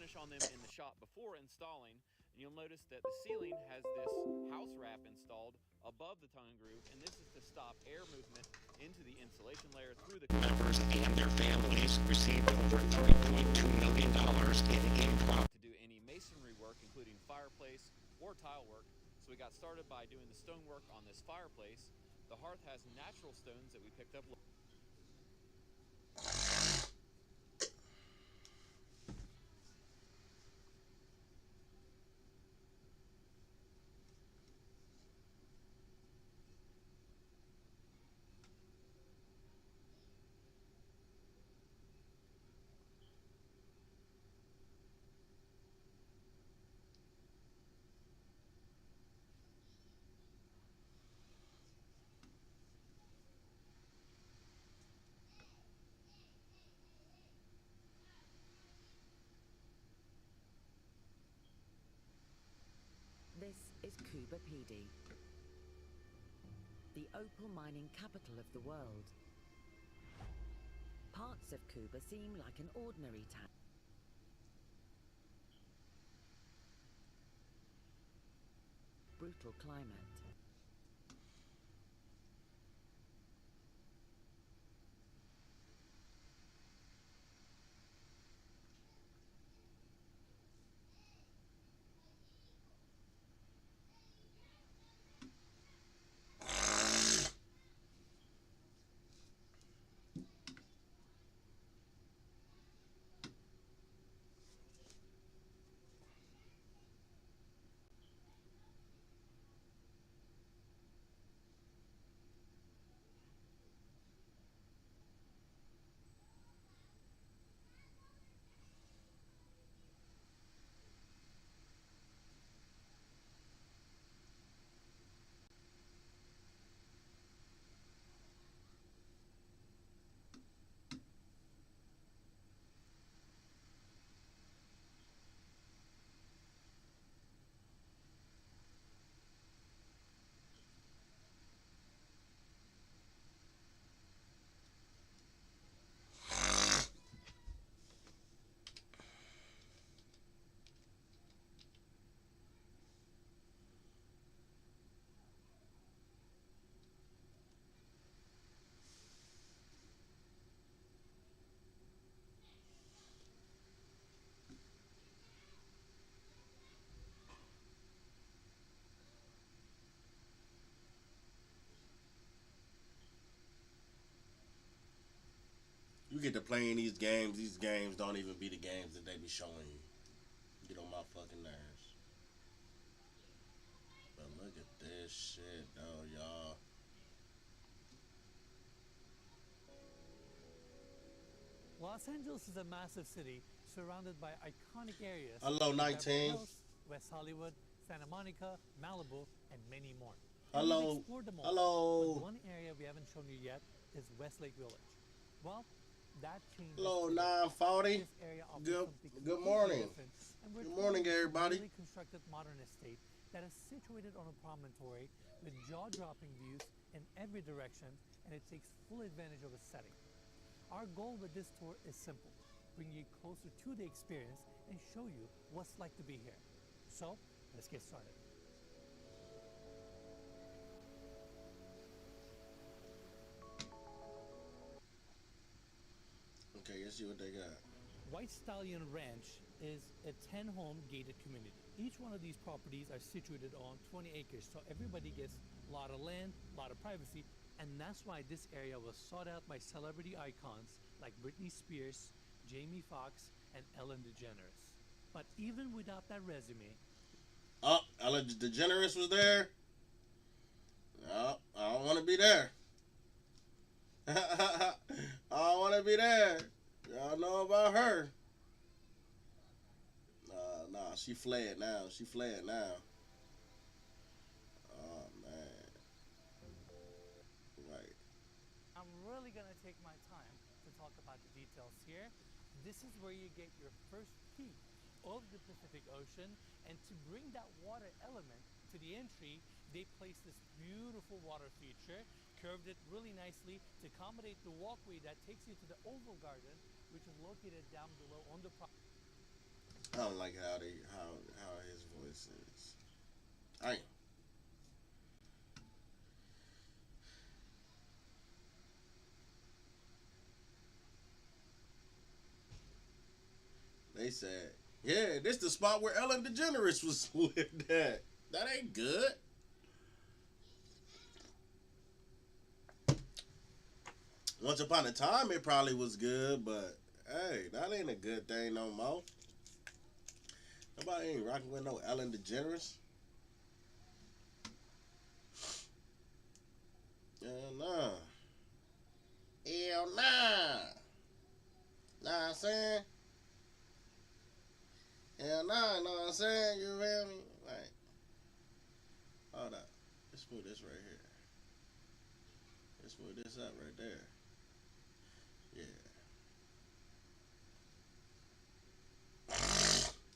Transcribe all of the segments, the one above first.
finish on them in the shop before installing, and you'll notice that the ceiling has this house wrap installed above the tongue and groove, and this is to stop air movement into the insulation layer through the members and their families received over $3.2 million in improv to do any masonry work, including fireplace or tile work. So we got started by doing the stonework on this fireplace. The hearth has natural stones that we picked up. This is Cuba PD, the opal mining capital of the world. Parts of Cuba seem like an ordinary town. Brutal climate. You get to playing these games. These games don't even be the games that they be showing you. Get on my fucking nerves. But look at this shit, though, y'all. Los Angeles is a massive city surrounded by iconic areas Hello, like Beverly 19. Hills, West Hollywood, Santa Monica, Malibu, and many more. And we've Hello. explored them all. Hello. But one area we haven't shown you yet is Westlake Village. Well, that changed. Hello, today. 940. This area offers Good- something good completely morning. different, and we're Good morning, calling it a everybody. newly constructed modern estate that is situated on a promontory with jaw-dropping views in every direction, and it takes full advantage of its setting. Our goal with this tour is simple: bring you closer to the experience and show you what's like to be here. So, let's get started. Okay, let's see what they got. White Stallion Ranch is a 10-home gated community. Each one of these properties are situated on 20 acres, so everybody gets a lot of land, a lot of privacy, and that's why this area was sought out by celebrity icons like Britney Spears, Jamie Foxx, and Ellen DeGeneres. But even without that resume, Oh, Ellen DeGeneres was there. No, I don't want to be there. I don't want to be there. Y'all know about her. Nah, she fled now. She fled now. Oh, man. Right. I'm really gonna take my time to talk about the details here. This is where you get your first peek of the Pacific Ocean, and to bring that water element to the entry, they placed this beautiful water feature, curved it really nicely to accommodate the walkway that takes you to the Oval Garden, which is located down below on the property. I don't like how his voice is. I They said, yeah, this the spot where Ellen DeGeneres was lived at. That ain't good. Once upon a time, it probably was good, but hey, that ain't a good thing no more. Nobody ain't rocking with no Ellen DeGeneres. Hell nah. Hell nah. Nah, I'm saying. Hell nah, know what I'm saying? You feel me? Like, hold up. Let's move this right here. Let's move this up right there. Yeah.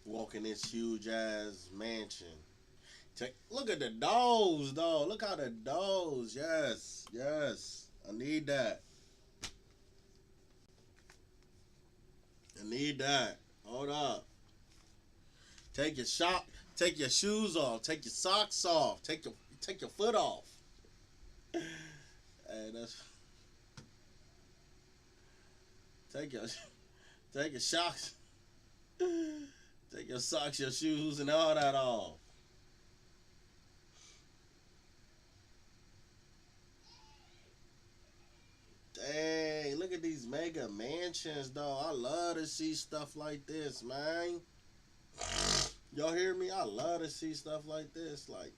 Walking this huge ass mansion. Look at the doors, though. Look how the doors. Yes, yes. I need that. I need that. Hold up. Take your shoes off. Take your socks off. Take your foot off. Hey, that's take your socks. Take your socks, your shoes, and all that off. Dang, look at these mega mansions, though. I love to see stuff like this, man. Y'all hear me? I love to see stuff like this. Like,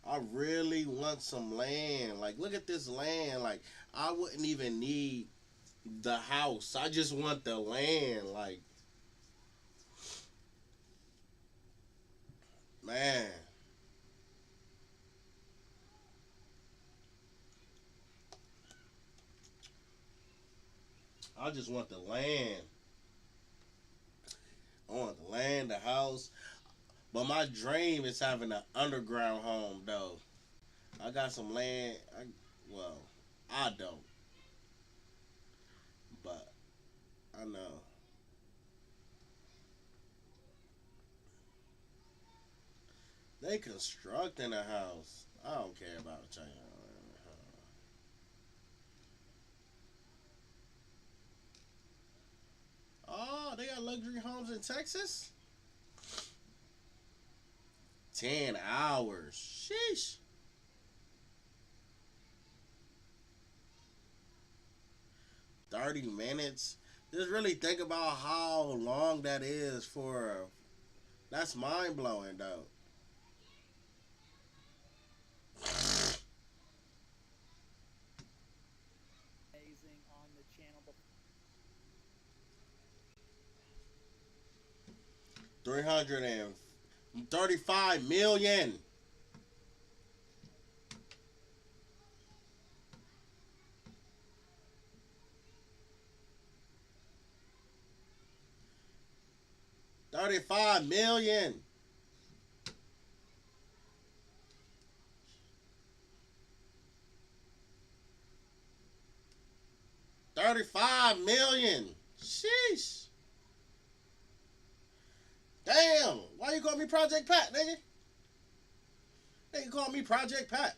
I really want some land. Like, look at this land. Like, I wouldn't even need the house. I just want the land. Like, man. I just want the land. I want the land, the house. But my dream is having an underground home, though. I got some land. Well, I don't. But I know. They constructing a house. I don't care about China. Oh, they got luxury homes in Texas? 10 hours. Sheesh. 30 minutes. Just really think about how long that is for. That's mind blowing, though. Amazing on the channel. 335 million. $35 million. $35 million. Sheesh. Damn. Why you call me Project Pat, nigga? They call me Project Pat.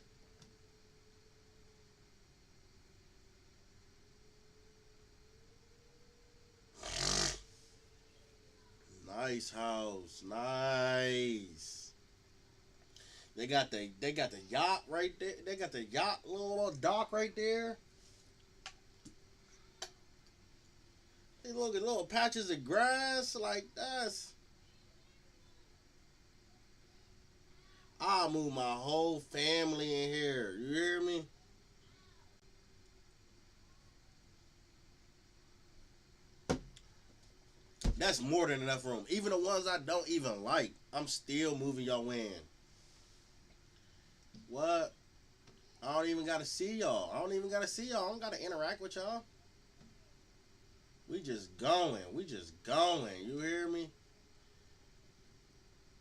Nice house. Nice. They got the yacht right there. They got the yacht little dock right there. They look at little patches of grass like that's. I'll move my whole family in here. You hear me? That's more than enough room. Even the ones I don't even like, I'm still moving y'all in. What? I don't even gotta see y'all. I don't gotta interact with y'all. We just going. You hear me?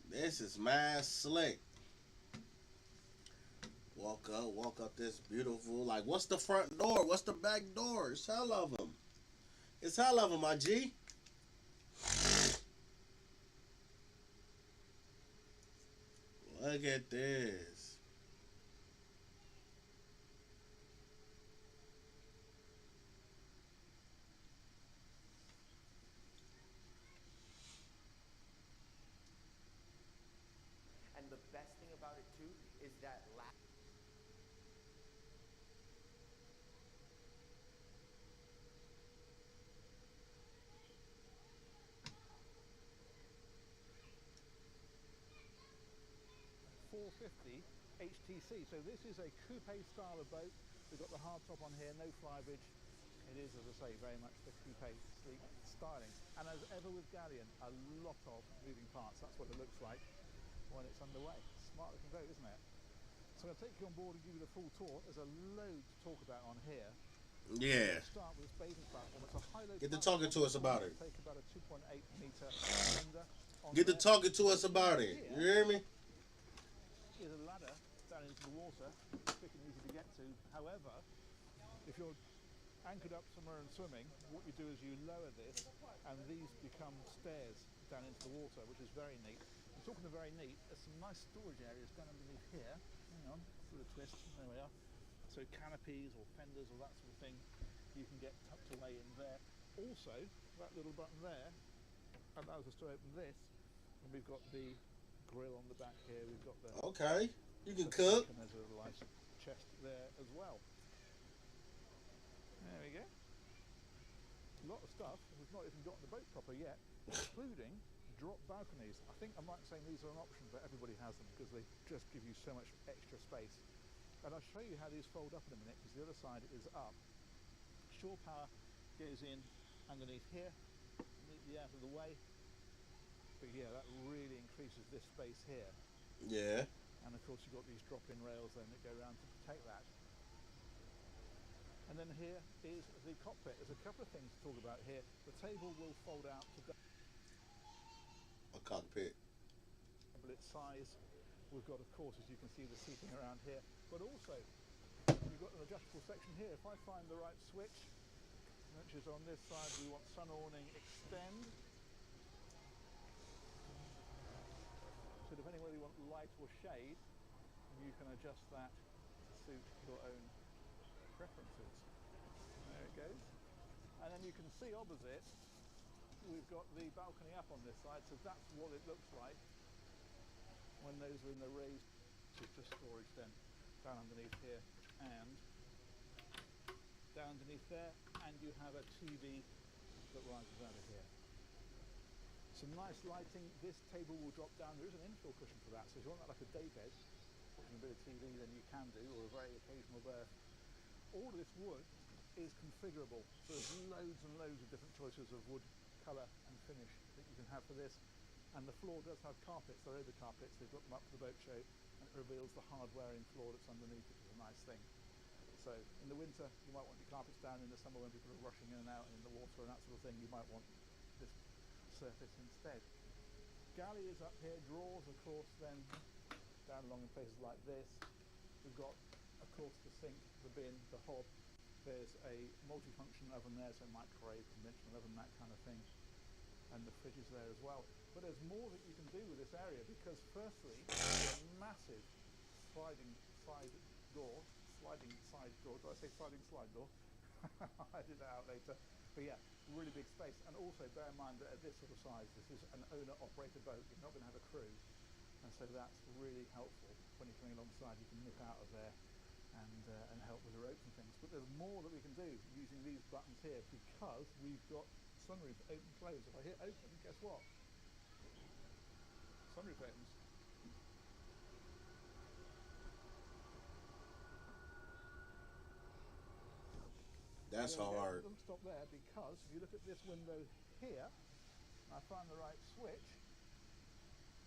This is mad slick. Walk up this beautiful. Like, what's the front door? What's the back door? It's hell of them. My G. Look at this. And the best thing about it too is that last. HTC. So this is a coupe style of boat. We've got the hard top on here, no flybridge. It is, as I say, very much the coupe sleek styling. And as ever with Galleon, a lot of moving parts. That's what it looks like when it's underway. Smart looking boat, isn't it? So I'm going to take you on board and give you the full tour. There's a load to talk about on here. Yeah. Let's start with this bathing platform. It's a high-low Get to talking to us about it. Take about a 2.8 meter cylinder. Get to talking to us about it. You hear me? Is a ladder down into the water, quick and easy to get to. However, if you're anchored up somewhere and swimming, what you do is you lower this, and these become stairs down into the water, which is very neat. And talking of very neat, there's some nice storage areas down underneath here. Hang on, through a twist. There we are. So canopies or fenders or that sort of thing, you can get tucked away in there. Also, that little button there allows us to open this, and we've got the grill on the back here. We've got the Okay. You can cook. and there's a nice chest there as well. There we go. A lot of stuff. We've not even got the boat proper yet, including drop balconies. I think I'm right saying these are an option, but everybody has them because they just give you so much extra space. And I'll show you how these fold up in a minute because the other side is up. Shore power goes in underneath here, neatly out of the way. But yeah, that really increases this space here. Yeah. And of course you've got these drop-in rails then that go around to protect that. And then here is the cockpit. There's a couple of things to talk about here. The table will fold out to A cockpit. double its size. We've got, of course, as you can see, the seating around here. But also, you've got an adjustable section here. If I find the right switch, which is on this side, we want sun awning extend. So depending whether you want light or shade, you can adjust that to suit your own preferences. There it goes. And then you can see opposite, we've got the balcony up on this side, so that's what it looks like when those are in the raised to storage then down underneath here and down underneath there, and you have a TV that rises out of here. Some nice lighting. This table will drop down. There is an infill cushion for that, so if you want that like a day bed, and a bit of TV, then you can do, or a very occasional berth. All of this wood is configurable, so there's loads and loads of different choices of wood colour and finish that you can have for this. And the floor does have carpets. They're over carpets. They've got them up for the boat show, and it reveals the hard-wearing floor that's underneath, which is a nice thing. So in the winter, you might want your carpets down. In the summer, when people are rushing in and out in the water and that sort of thing, you might want this surface instead. Galley is up here, drawers of course then down along in places like this. We've got of course the sink, the bin, the hob. There's a multifunction oven there, so microwave, conventional oven, that kind of thing. And the fridge is there as well. But there's more that you can do with this area because firstly, there's a massive sliding side door. Did I say sliding slide door? I did that out later. But yeah, really big space. And also bear in mind that at this sort of size, this is an owner-operated boat. You're not going to have a crew. And so that's really helpful. When you're coming alongside, you can nip out of there and help with the ropes and things. But there's more that we can do using these buttons here because we've got sunroof open close. If I hit open, guess what? Sunroof opens. That's hard. Don't stop there because if you look at this window here, and I find the right switch.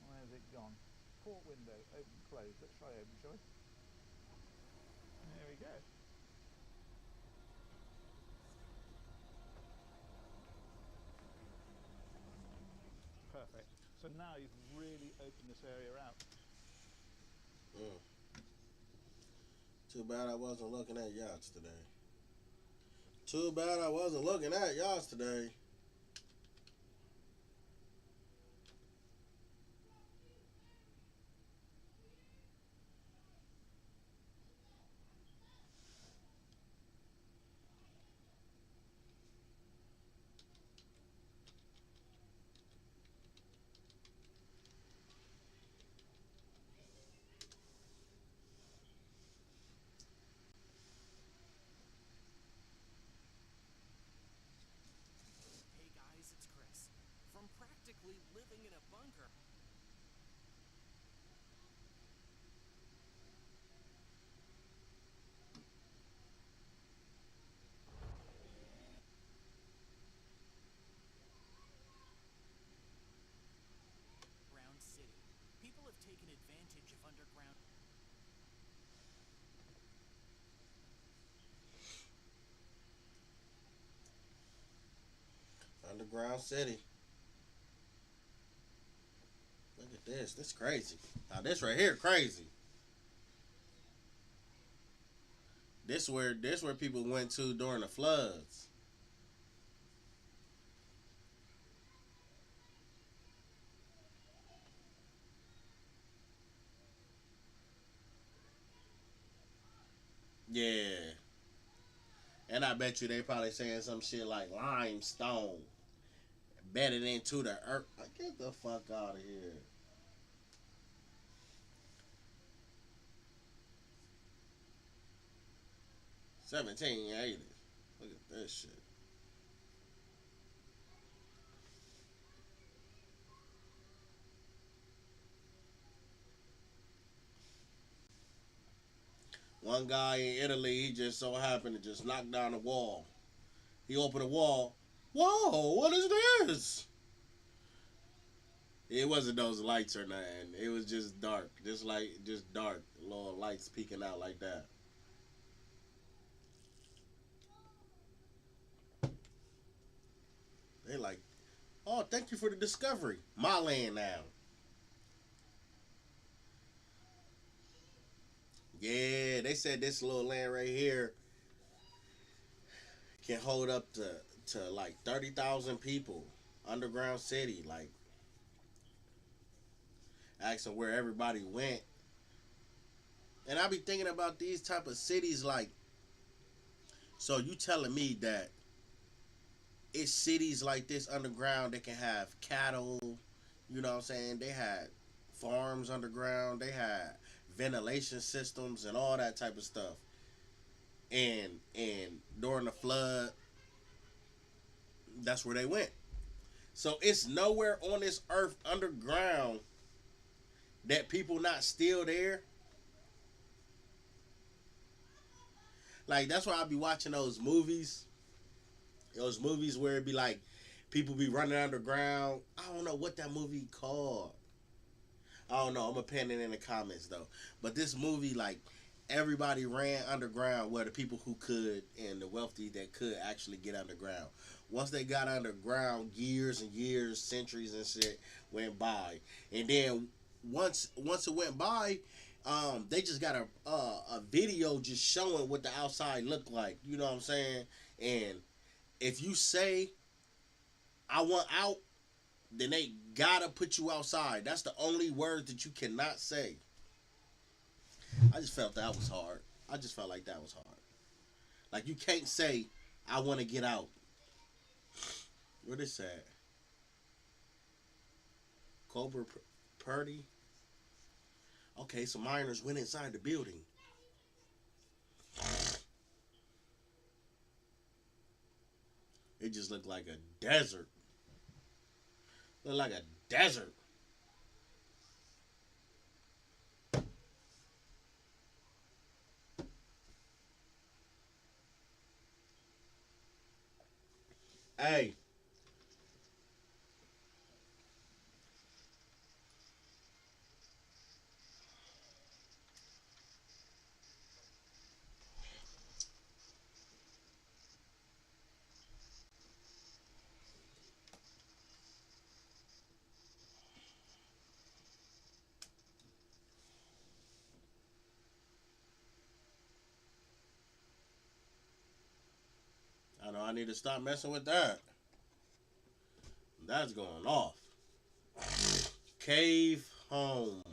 Where's it gone? Port window, open, close. Let's try open, shall we? There we go. Perfect. So now you've really opened this area out. Too bad I wasn't looking at yachts today. Too bad I wasn't looking at yachts today. practically living in a bunker. Ground City. People have taken advantage of underground. Underground City. Look at this. This crazy. Now this right here crazy. This where people went to during the floods. Yeah. And I bet you they probably saying some shit like limestone bedded into the earth. Get the fuck out of here. $17.80. Look at this shit. One guy in Italy, he just so happened to just knock down a wall. He opened a wall. Whoa, what is this? It wasn't those lights or nothing. It was just dark. Just dark. Little lights peeking out like that. They like, oh, thank you for the discovery. My land now. Yeah, they said this little land right here can hold up to like 30,000 people. Underground city, like asking where everybody went. And I be thinking about these type of cities like, so you telling me that it's cities like this underground that can have cattle, you know what I'm saying? They had farms underground, they had ventilation systems and all that type of stuff. And during the flood, that's where they went. So it's nowhere on this earth underground that people not still there. Like that's why I be watching those movies. Those movies where it be like people be running underground. I don't know what that movie called. I don't know. I'm gonna pin it in the comments though. But this movie, like everybody ran underground. Well, the people who could and the wealthy that could actually get underground. Once they got underground, years and years, centuries and shit went by, and then once it went by, they just got a video just showing what the outside looked like. You know what I'm saying? And if you say I want out, then they gotta put you outside. That's the only word that you cannot say. I just felt that was hard. I just felt like that was hard. Like you can't say I want to get out. Where this at? Cobra Purdy. Okay, some miners went inside the building. It just looked like a desert. Looked like a desert. Hey. I know I need to stop messing with that. That's going off. Cave home.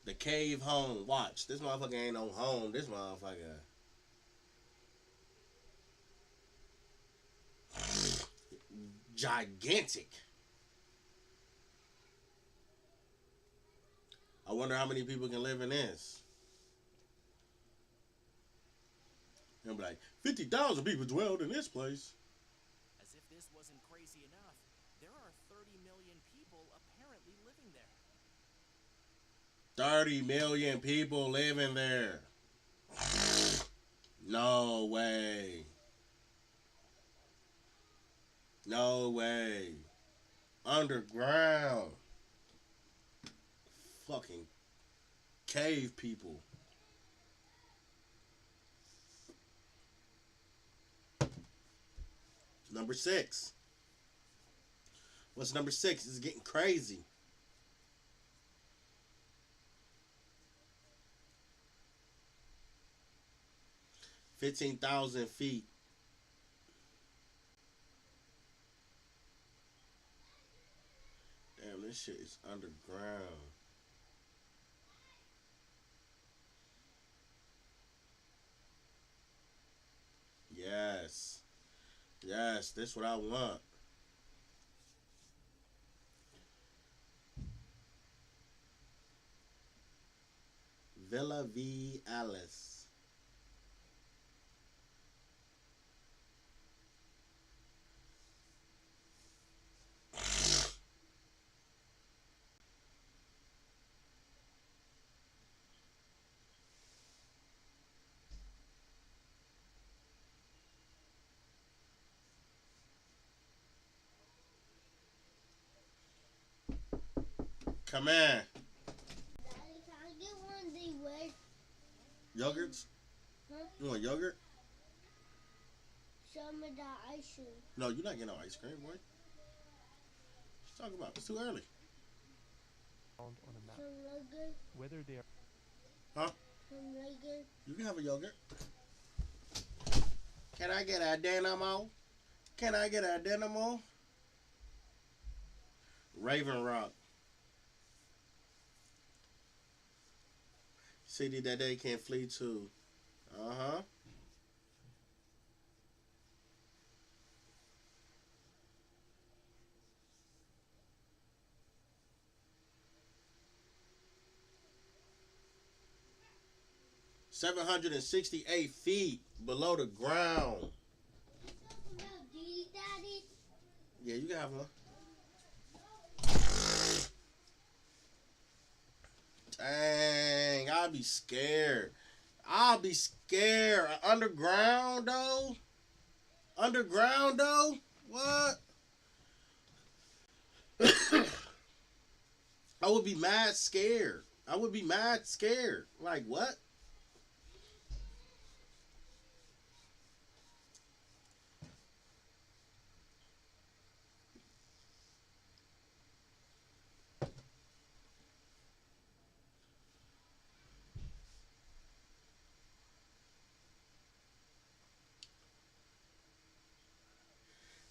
The cave home. Watch. This motherfucker ain't no home. This motherfucker. Gigantic. I wonder how many people can live in this. And be like, 50,000 people dwelled in this place. As if this this wasn't crazy enough, there are 30 million people apparently living there. 30 million people living there. No way. No way. Underground. Fucking cave people. Number 6. What's number 6? It's getting crazy. $15,000 feet. Damn, this shit is underground. Yes. Yes, this what I want. Villa V. Alice. Come in. Daddy, can I get one of these red? Yogurts? Huh? You want yogurt? Some of the ice cream. No, you're not getting no ice cream, boy. What you talking about? It's too early. Some yogurt. Whether they are Huh? Some yogurt. You can have a yogurt. Can I get a dynamo? Can I get a dynamo? Raven Rock. City that they can't flee to. Uh-huh. $768 feet below the ground. About these, Daddy? Yeah, you can have one. Dang, I'll be scared. I'll be scared. Underground though? Underground though? What? I would be mad scared. I would be mad scared. Like what?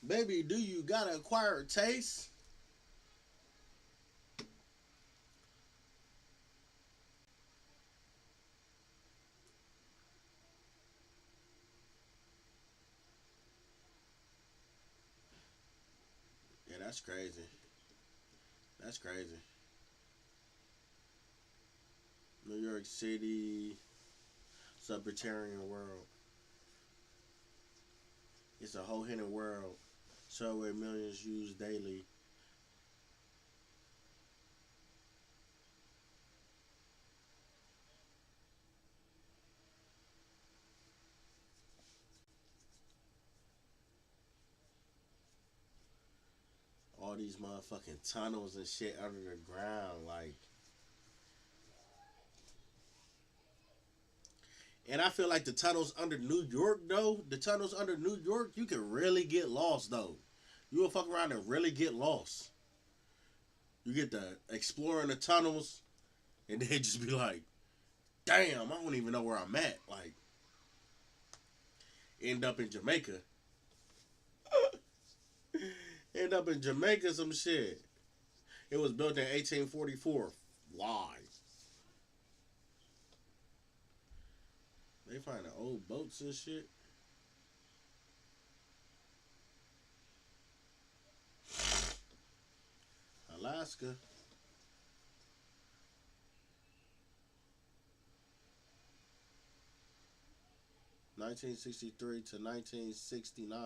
Baby, do you gotta acquire a taste? Yeah, that's crazy. That's crazy. New York City, Subterranean world. It's a whole hidden world. Subway millions use daily. All these motherfucking tunnels and shit under the ground, like. And I feel like the tunnels under New York, though, the tunnels under New York, you can really get lost, though. You will fuck around and really get lost. You get to exploring the tunnels, and then just be like, damn, I don't even know where I'm at. Like, end up in Jamaica. End up in Jamaica, some shit. It was built in 1844. Why? They finding old boats and shit. Alaska. (1963 to 1969).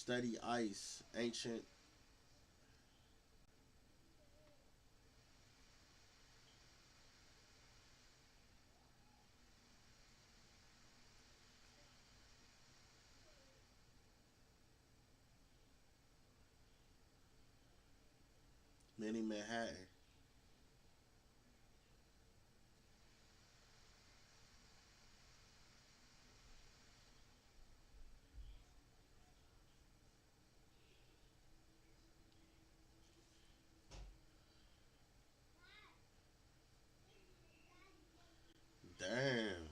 Steady ice, ancient. Mini Manhattan. Damn.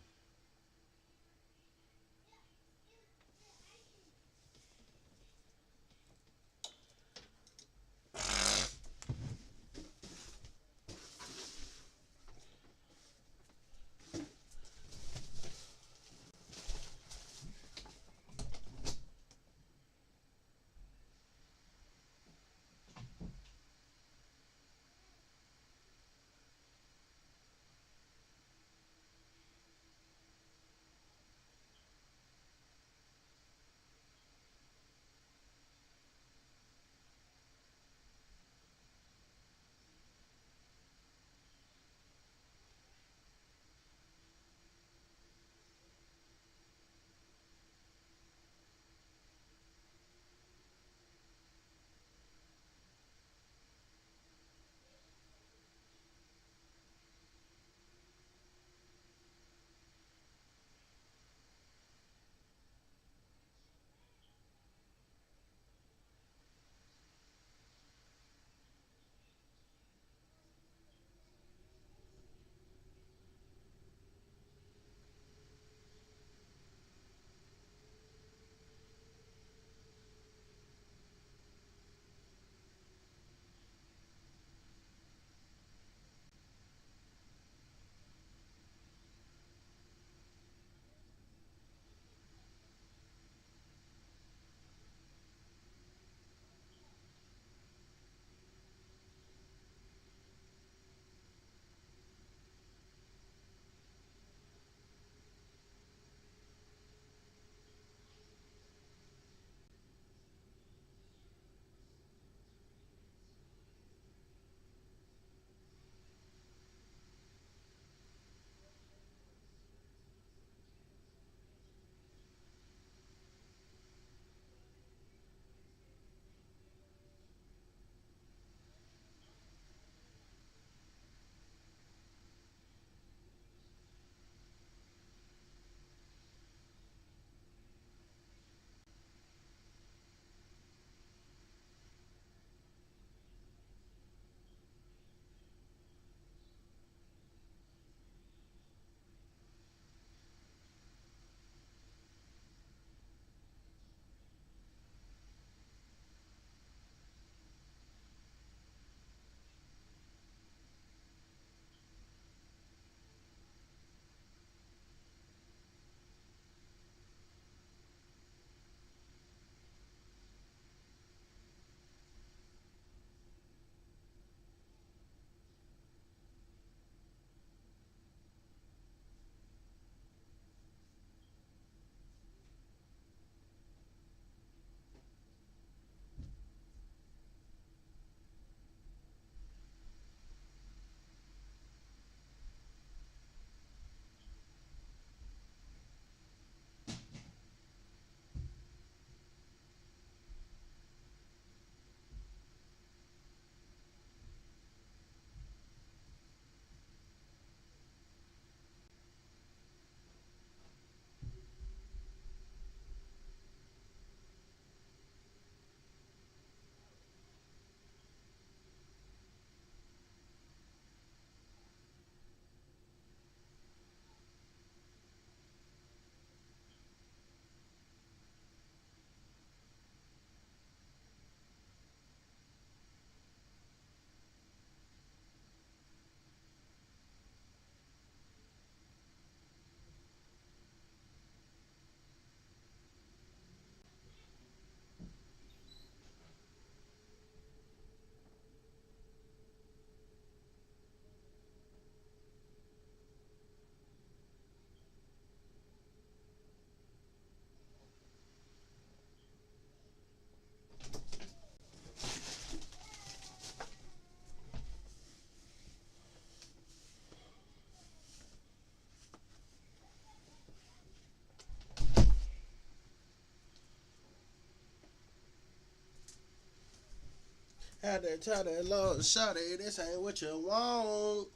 Had to tell that Lord, shawty, this ain't what you want.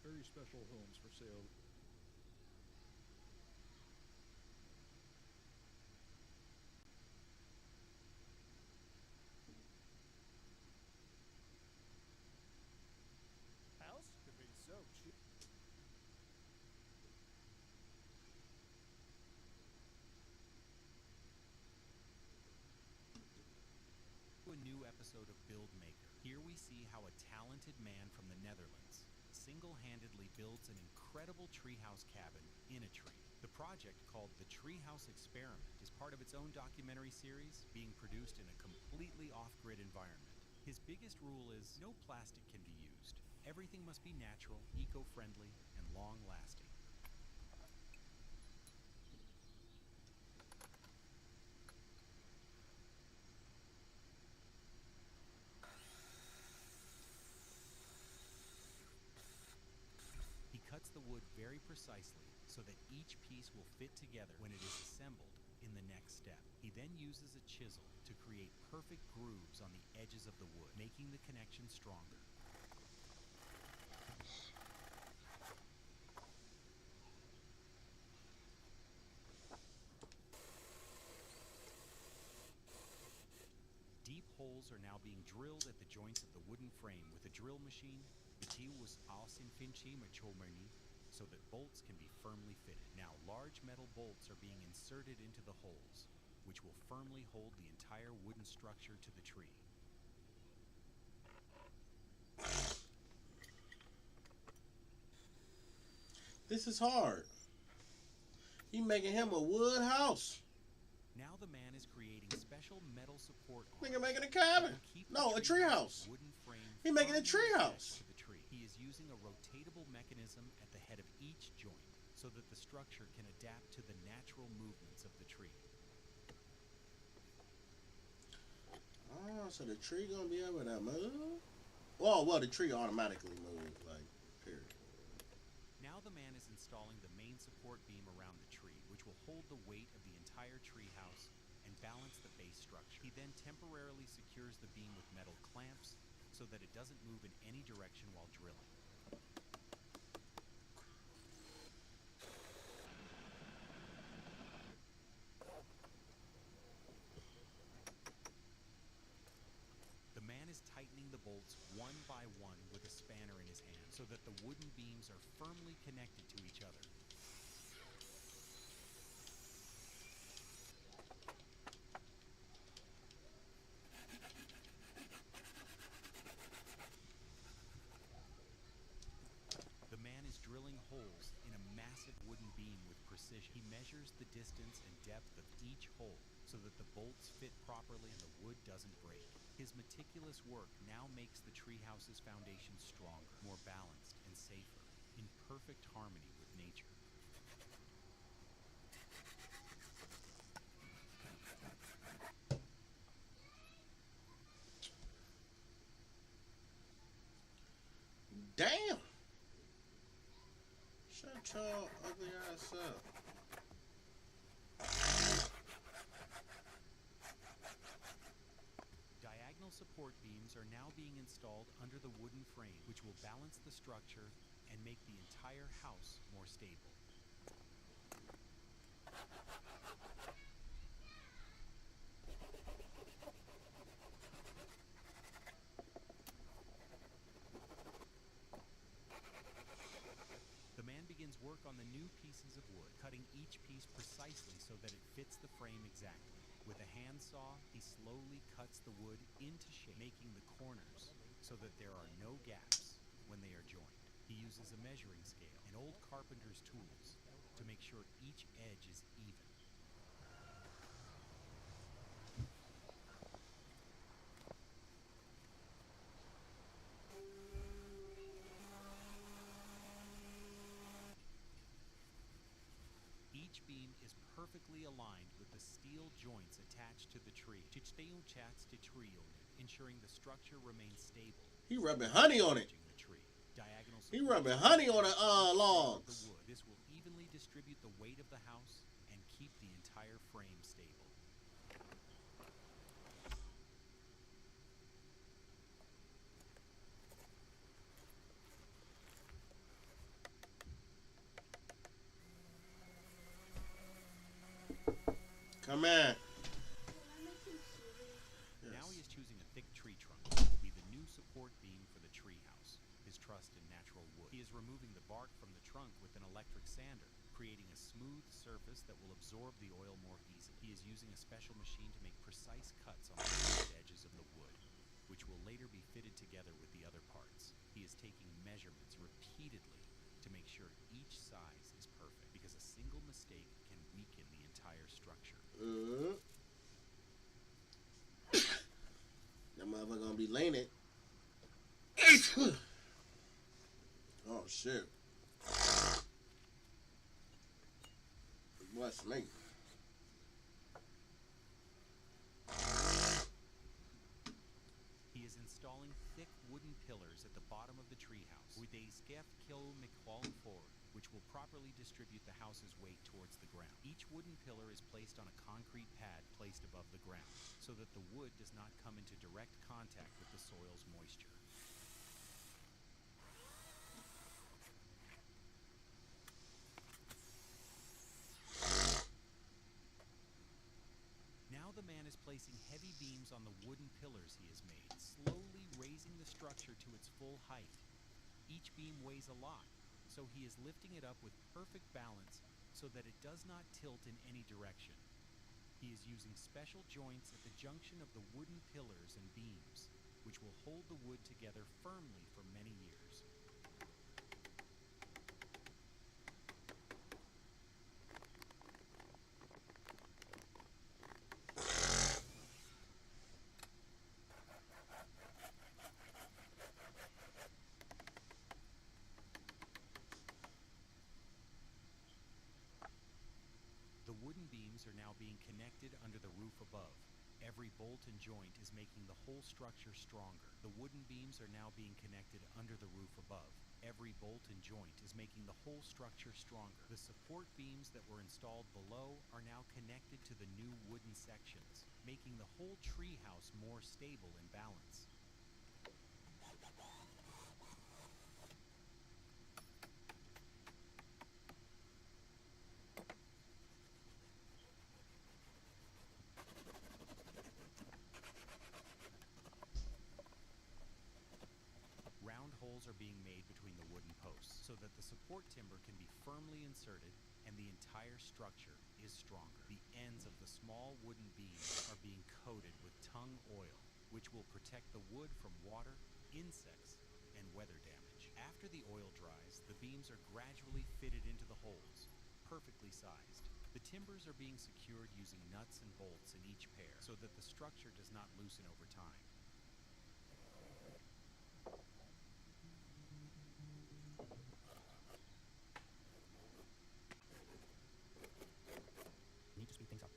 Very special homes for sale. House could be so cheap. A new episode of Build Maker. Here we see how a talented man from the Netherlands single-handedly builds an incredible treehouse cabin in a tree. The project, called the Treehouse Experiment, is part of its own documentary series being produced in a completely off-grid environment. His biggest rule is no plastic can be used. Everything must be natural, eco-friendly, and long-lasting. He cuts the wood very precisely so that each piece will fit together when it is assembled in the next step. He then uses a chisel to create perfect grooves on the edges of the wood, making the connection stronger. Deep holes are now being drilled at the joints of the wooden frame with a drill machine, so that bolts can be firmly fitted. Now large metal bolts are being inserted into the holes, which will firmly hold the entire wooden structure to the tree. This is hard. He making him a wood house. Now the man is creating special metal support arms. Nigga making a cabin. No, a tree house. He making a tree house. He is using a rotatable mechanism at the head of each joint so that the structure can adapt to the natural movements of the tree. Oh, so the tree gonna be able to move? Well, the tree automatically moves, like, period. Now the man is installing the main support beam around the tree, which will hold the weight of the entire tree house and balance the base structure. He then temporarily secures the beam with metal clamps so that it doesn't move in any direction while drilling. The man is tightening the bolts one by one with a spanner in his hand so that the wooden beams are firmly connected to each other. The man is drilling holes in a massive wooden beam with precision. He measures the distance and depth of each hole so that the bolts fit properly and the wood doesn't break. His meticulous work now makes the treehouse's foundation stronger, more balanced, and safer, in perfect harmony with nature. Damn! Shut your ugly ass up. Diagonal support beams are now being installed under the wooden frame, which will balance the structure and make the entire house more stable. The man begins work on the new pieces of wood, cutting each piece precisely so that it fits the frame exactly. With a handsaw, he slowly cuts the wood into shape, making the corners so that there are no gaps. when they are joined. He uses a measuring scale and old carpenter's tools to make sure each edge is even. Each beam is perfectly aligned with the steel joints attached to the tree, ensuring the structure remains stable. He rubbing honey on it. The tree. Diagonal He rubbing honey on the logs. The wood. This will evenly distribute the weight of the house and keep the entire frame stable. Come in. Now he is choosing a thick tree trunk that will be the new support beam for the tree house. His trust in natural wood. He is removing the bark from the trunk with an electric sander, creating a smooth surface that will absorb the oil more easily. He is using a special machine to make precise cuts on the jagged edges of the wood, which will later be fitted together with the other parts. He is taking measurements repeatedly to make sure each size is perfect, because a single mistake can weaken the entire structure. That motherfucker gonna be laying it. Oh shit. Bless me. He is installing thick wooden pillars at the bottom of the treehouse with a which will properly distribute the house's weight towards the ground. Each wooden pillar is placed on a concrete pad placed above the ground, so that the wood does not come into direct contact with the soil's moisture. Now the man is placing heavy beams on the wooden pillars he has made, slowly raising the structure to its full height. Each beam weighs a lot, so he is lifting it up with perfect balance so that it does not tilt in any direction. He is using special joints at the junction of the wooden pillars and beams, which will hold the wood together firmly for many years. The wooden beams are now being connected under the roof above. Every bolt and joint is making the whole structure stronger. The wooden beams are now being connected under the roof above. Every bolt and joint is making the whole structure stronger. The support beams that were installed below are now connected to the new wooden sections, making the whole tree house more stable and balanced. Holes are being made between the wooden posts so that the support timber can be firmly inserted and the entire structure is stronger. The ends of the small wooden beams are being coated with tung oil, which will protect the wood from water, insects, and weather damage. After the oil dries, the beams are gradually fitted into the holes, perfectly sized. The timbers are being secured using nuts and bolts in each pair so that the structure does not loosen over time. Need to speed things up.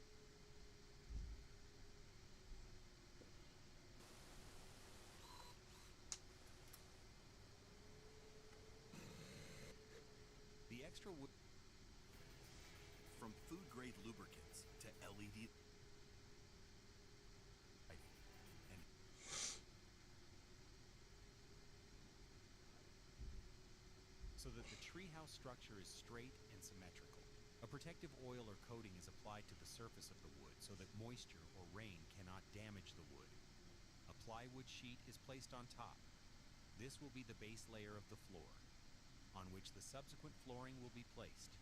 The extra wood. From food-grade lubricants to LED lighting, and so that the treehouse structure is straight and symmetrical. A protective oil or coating is applied to the surface of the wood so that moisture or rain cannot damage the wood. A plywood sheet is placed on top. This will be the base layer of the floor, on which the subsequent flooring will be placed.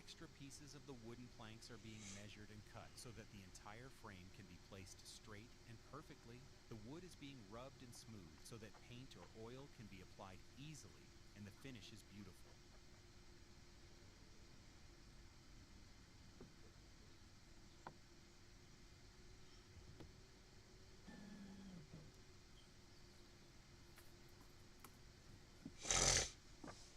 extra pieces of the wooden planks are being measured and cut so that the entire frame can be placed straight and perfectly. The wood is being rubbed and smoothed so that paint or oil can be applied easily and the finish is beautiful.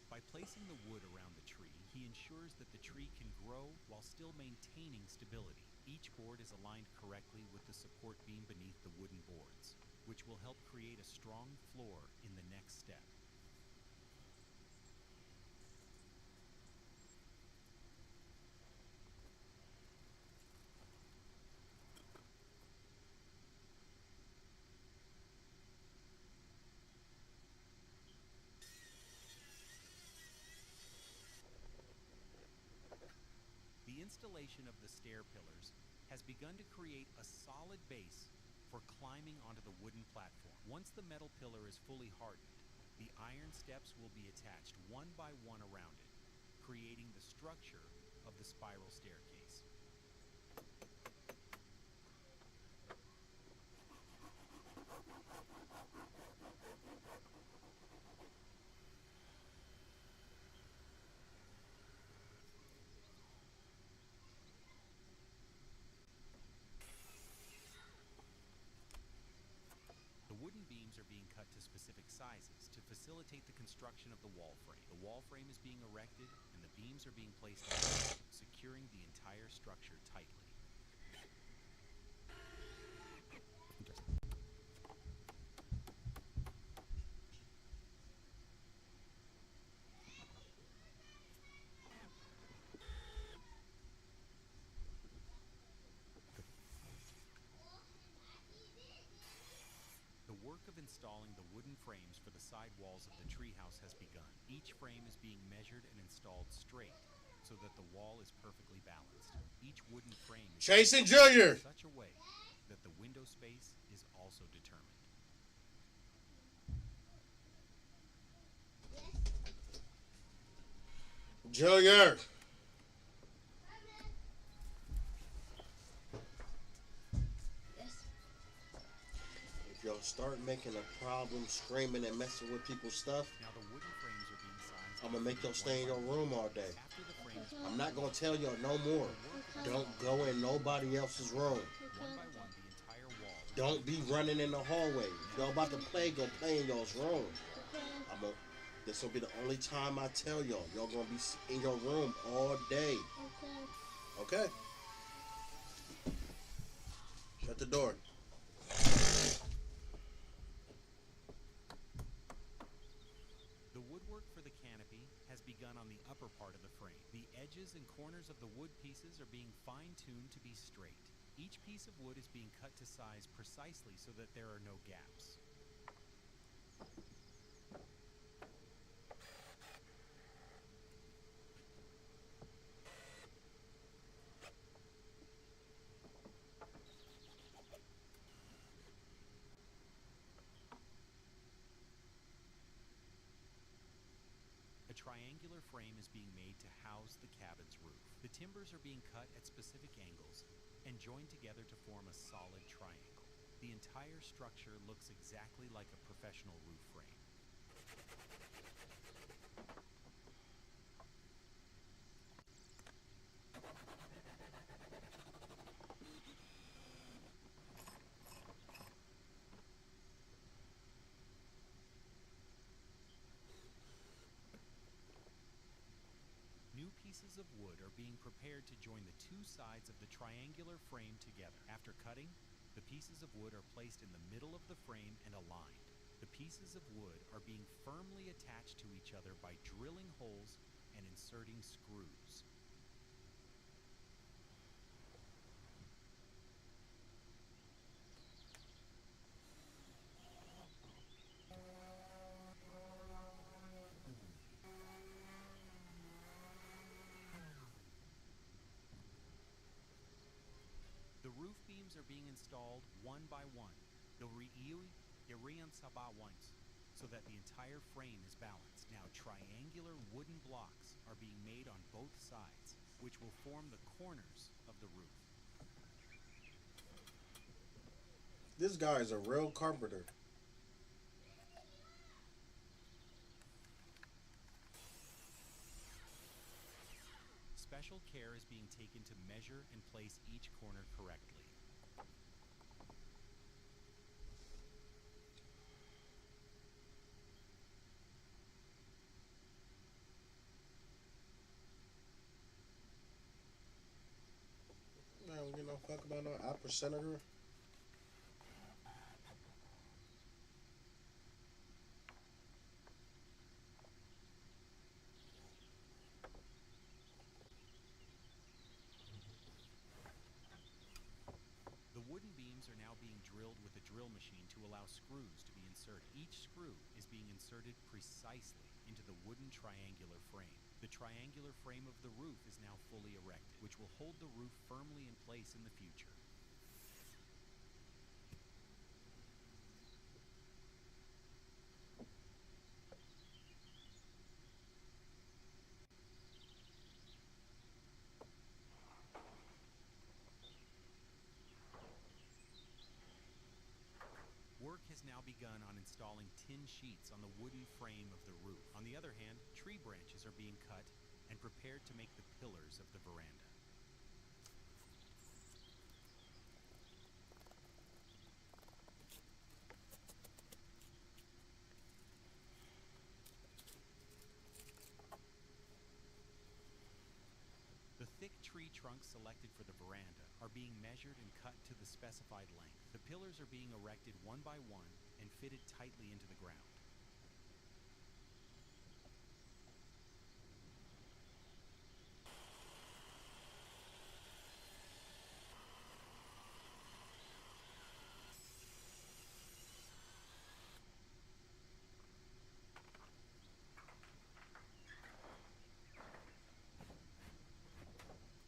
By placing the wood around the tree, he ensures that the tree can grow while still maintaining stability. Each board is aligned correctly with the support beam beneath the wooden boards, which will help create a strong floor in the next step. The installation of the stair pillars has begun to create a solid base for climbing onto the wooden platform. Once the metal pillar is fully hardened, the iron steps will be attached one by one around it, creating the structure of the spiral staircase. The wooden beams are being cut to specific sizes to facilitate the construction of the wall frame. The wall frame is being erected and the beams are being placed on top, securing the entire structure tightly. The work of installing the wooden frames for the side walls of the treehouse has begun. Each frame is being measured and installed straight so that the wall is perfectly balanced. Each wooden frame is Jason Jr. in such a way that the window space is also determined. Junior. If y'all start making a problem, screaming and messing with people's stuff, Now the wooden frames are being sized. I'm gonna make y'all stay in your room all day. After the frames I'm not gonna tell y'all no more. Don't go in nobody else's room. one by one, the entire wall. Don't be running in the hallway. If y'all about to play, go play in y'all's room. This will be the only time I tell y'all. Y'all gonna be in your room all day. Okay? Shut the door. The woodwork for the canopy has begun on the upper part of the frame. The edges and corners of the wood pieces are being fine-tuned to be straight. Each piece of wood is being cut to size precisely so that there are no gaps. A triangular frame is being made to house the cabin's roof. The timbers are being cut at specific angles and joined together to form a solid triangle. The entire structure looks exactly like a professional roof frame. New pieces of wood are being prepared to join the two sides of the triangular frame together. After cutting, the pieces of wood are placed in the middle of the frame and aligned. The pieces of wood are being firmly attached to each other by drilling holes and inserting screws. The roof beams are being installed one by one, so that the entire frame is balanced. Now triangular wooden blocks are being made on both sides. which will form the corners of the roof. This guy is a real carpenter. Special care is being taken to measure and place each corner correctly. Man, we get no fuck about no upper senator. The wooden beams are now being drilled with a drill machine to allow screws to be inserted. Each screw is being inserted precisely into the wooden triangular frame. The triangular frame of the roof is now fully erected, which will hold the roof firmly in place in the future. Work has now begun on installing tin sheets on the wooden frame of the roof. On the other hand, tree branches are being cut and prepared to make the pillars of the veranda. The thick tree trunks selected for the veranda are being measured and cut to the specified length. The pillars are being erected one by one and fitted tightly into the ground.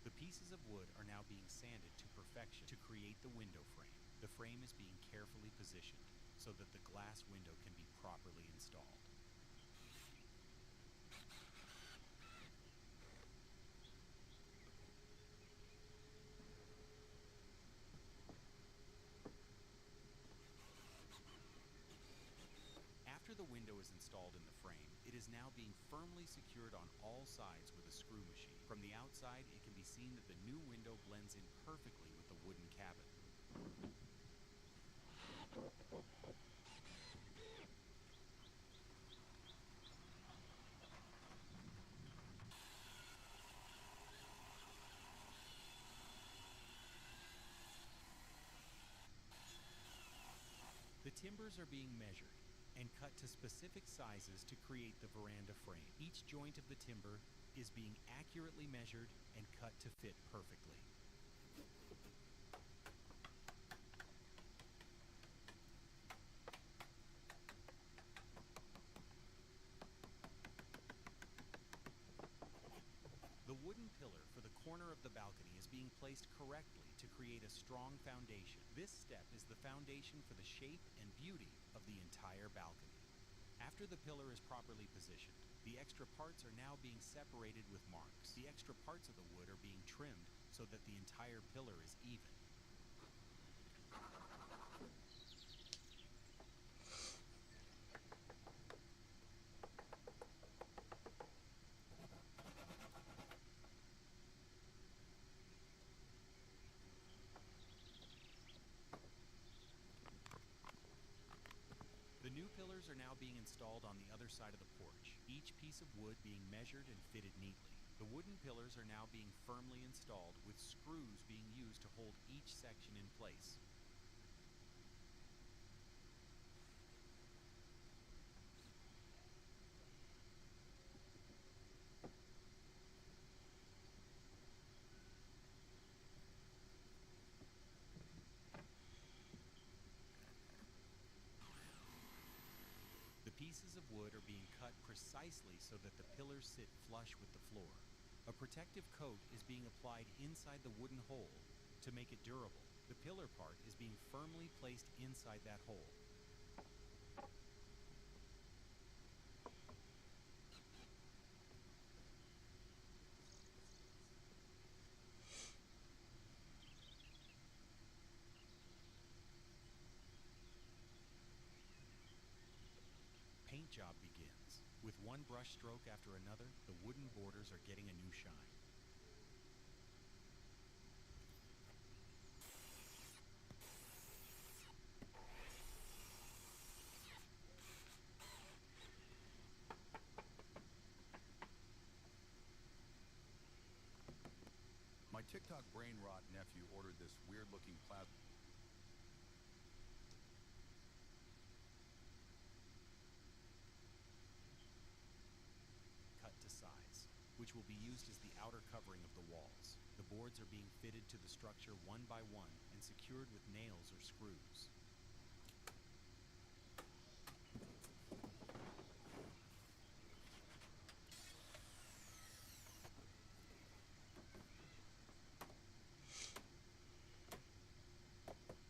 The pieces of wood are now being sanded to perfection to create the window frame. The frame is being carefully positioned so that the glass window can be properly installed. After the window is installed in the frame, it is now being firmly secured on all sides with a screw machine. From the outside, it can be seen that the new window blends in perfectly with the wooden cabin. The timbers are being measured and cut to specific sizes to create the veranda frame. Each joint of the timber is being accurately measured and cut to fit perfectly. The wooden pillar for the corner of the balcony is being placed correctly to create a strong foundation. This step is the foundation for the shape and beauty of the entire balcony. After the pillar is properly positioned, the extra parts are now being separated with marks. The extra parts of the wood are being trimmed so that the entire pillar is even. The new pillars are now being installed on the other side of the porch, each piece of wood being measured and fitted neatly. The wooden pillars are now being firmly installed, with screws being used to hold each section in place. The pieces of wood are being cut precisely so that the pillars sit flush with the floor. A protective coat is being applied inside the wooden hole to make it durable. The pillar part is being firmly placed inside that hole. job begins. With one brush stroke after another, the wooden borders are getting a new shine. My TikTok brain rot nephew ordered this weird-looking plasma. Cut to size, which will be used as the outer covering of the walls. The boards are being fitted to the structure one by one and secured with nails or screws.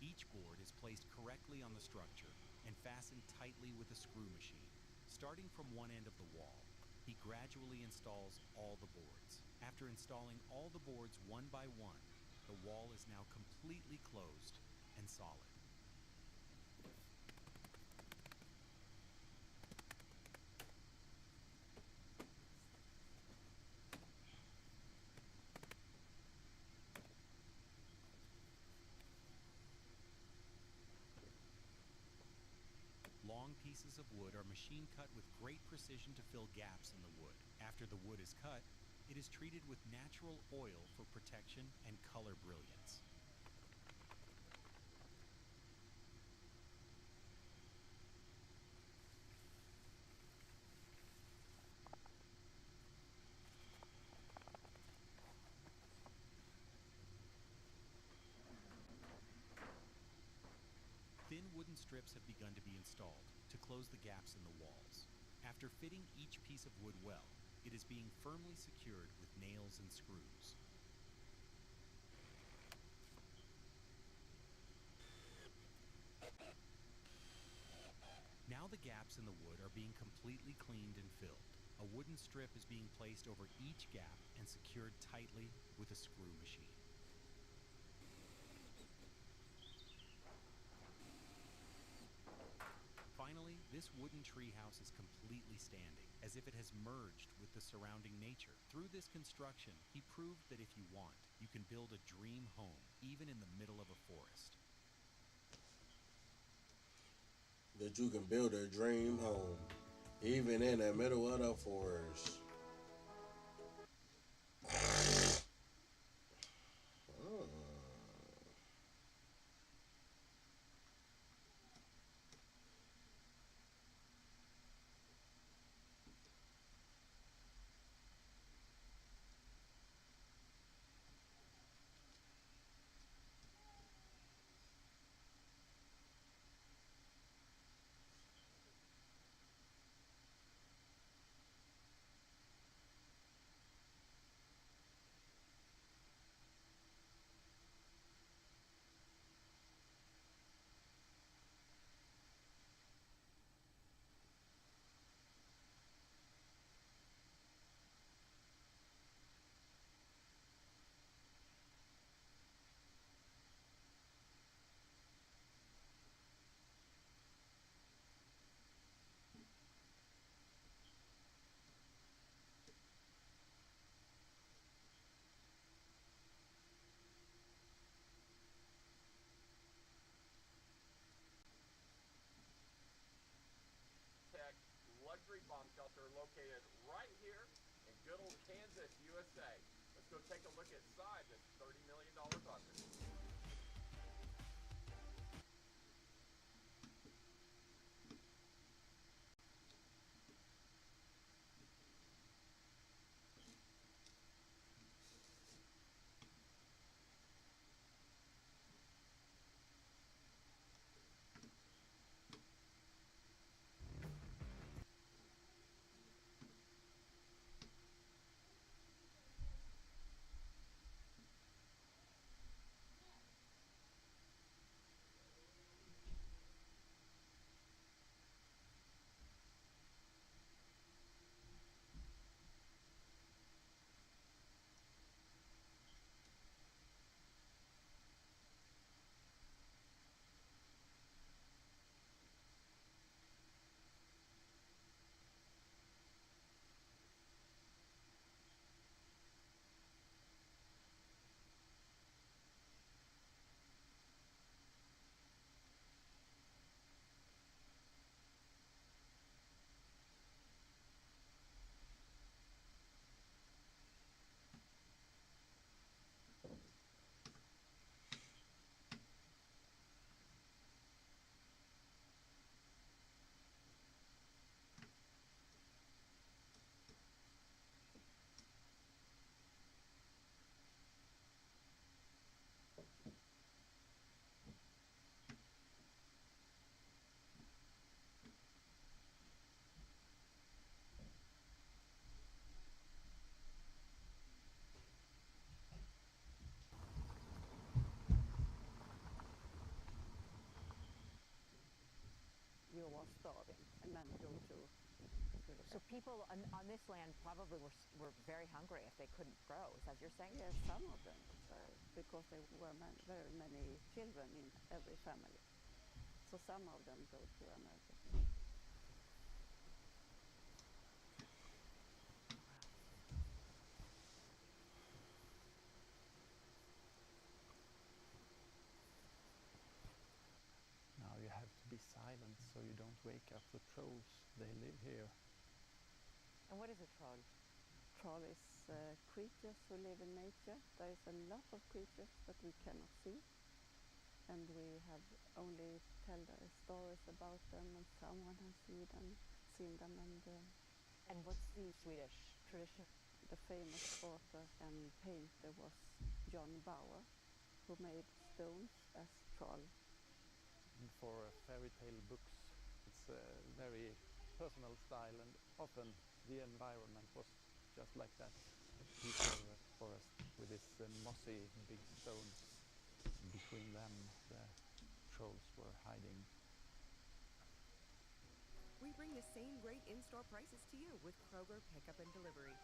Each board is placed correctly on the structure and fastened tightly with a screw machine. Starting from one end of the wall, he gradually installs all the boards. After installing all the boards one by one, the wall is now completely closed and solid. Long pieces of wood are machine cut with great precision to fill gaps in the wood. After the wood is cut, it is treated with natural oil for protection and color brilliance. Thin wooden strips have begun to be installed to close the gaps in the walls. After fitting each piece of wood well, it is being firmly secured with nails and screws. Now the gaps in the wood are being completely cleaned and filled. A wooden strip is being placed over each gap and secured tightly with a screw machine. Finally, this wooden treehouse is completely standing, as if it has merged with the surrounding nature. Through this construction, he proved that if you want, you can build a dream home, even in the middle of a forest. That you can build a dream home, even in the middle of the forest. Luxury bomb shelter located right here in good old Kansas, USA. Let's go take a look inside this $30 million bunker. So people on this land probably were very hungry if they couldn't grow. Is that what you're saying? Yes, some of them, because there were very many children in every family. So some of them go to America. Now you have to be silent so you don't wake up the trolls. They live here. And what is a troll? Troll is creatures who live in nature. There is a lot of creatures that we cannot see, and we have only tell the stories about them, and someone has seen them, and what's the Swedish tradition? The famous author and painter was John Bauer, who made stones as troll. And for fairy tale books, it's a very personal style, and often the environment was just like that. A piece of forest with this mossy big stones. Between them, the trolls were hiding. We bring the same great in-store prices to you with Kroger Pickup and Delivery.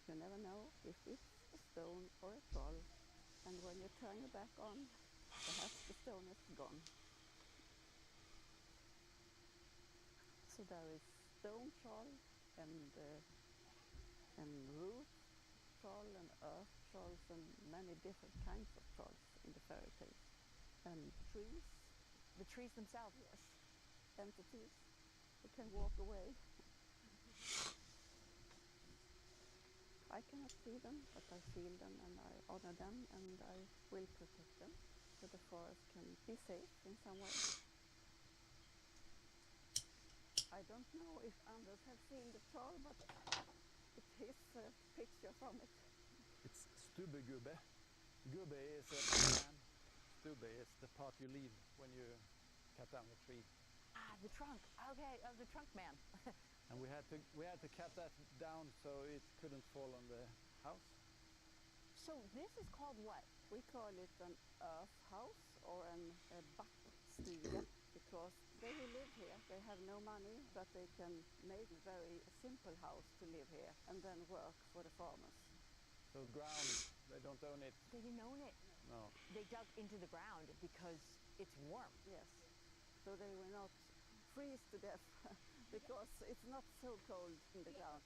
You never know if it's a stone or a troll, and when you turn your back on, perhaps the stone is gone. So there is stone troll and root troll and earth trolls and many different kinds of trolls in the fairy tales. And trees. The trees themselves? Yes. Entities who can walk away. I cannot see them, but I feel them and I honor them and I will protect them so the forest can be safe in some way. I don't know if Anders have seen the troll, but it is a picture from it. It's stubbegubbe. Gubbe is a man. Stubbe is the part you leave when you cut down a tree. Ah, the trunk. Okay, the trunk man. And we had to cut that down so it couldn't fall on the house. So this is called what? We call it an earth house or a backstuga, because they who live here, they have no money, but they can make a very simple house to live here and then work for the farmers. So ground, they don't own it. They didn't own it. No. They dug into the ground because it's warm. Yes. So they will not freeze to death because it's not so cold in the ground.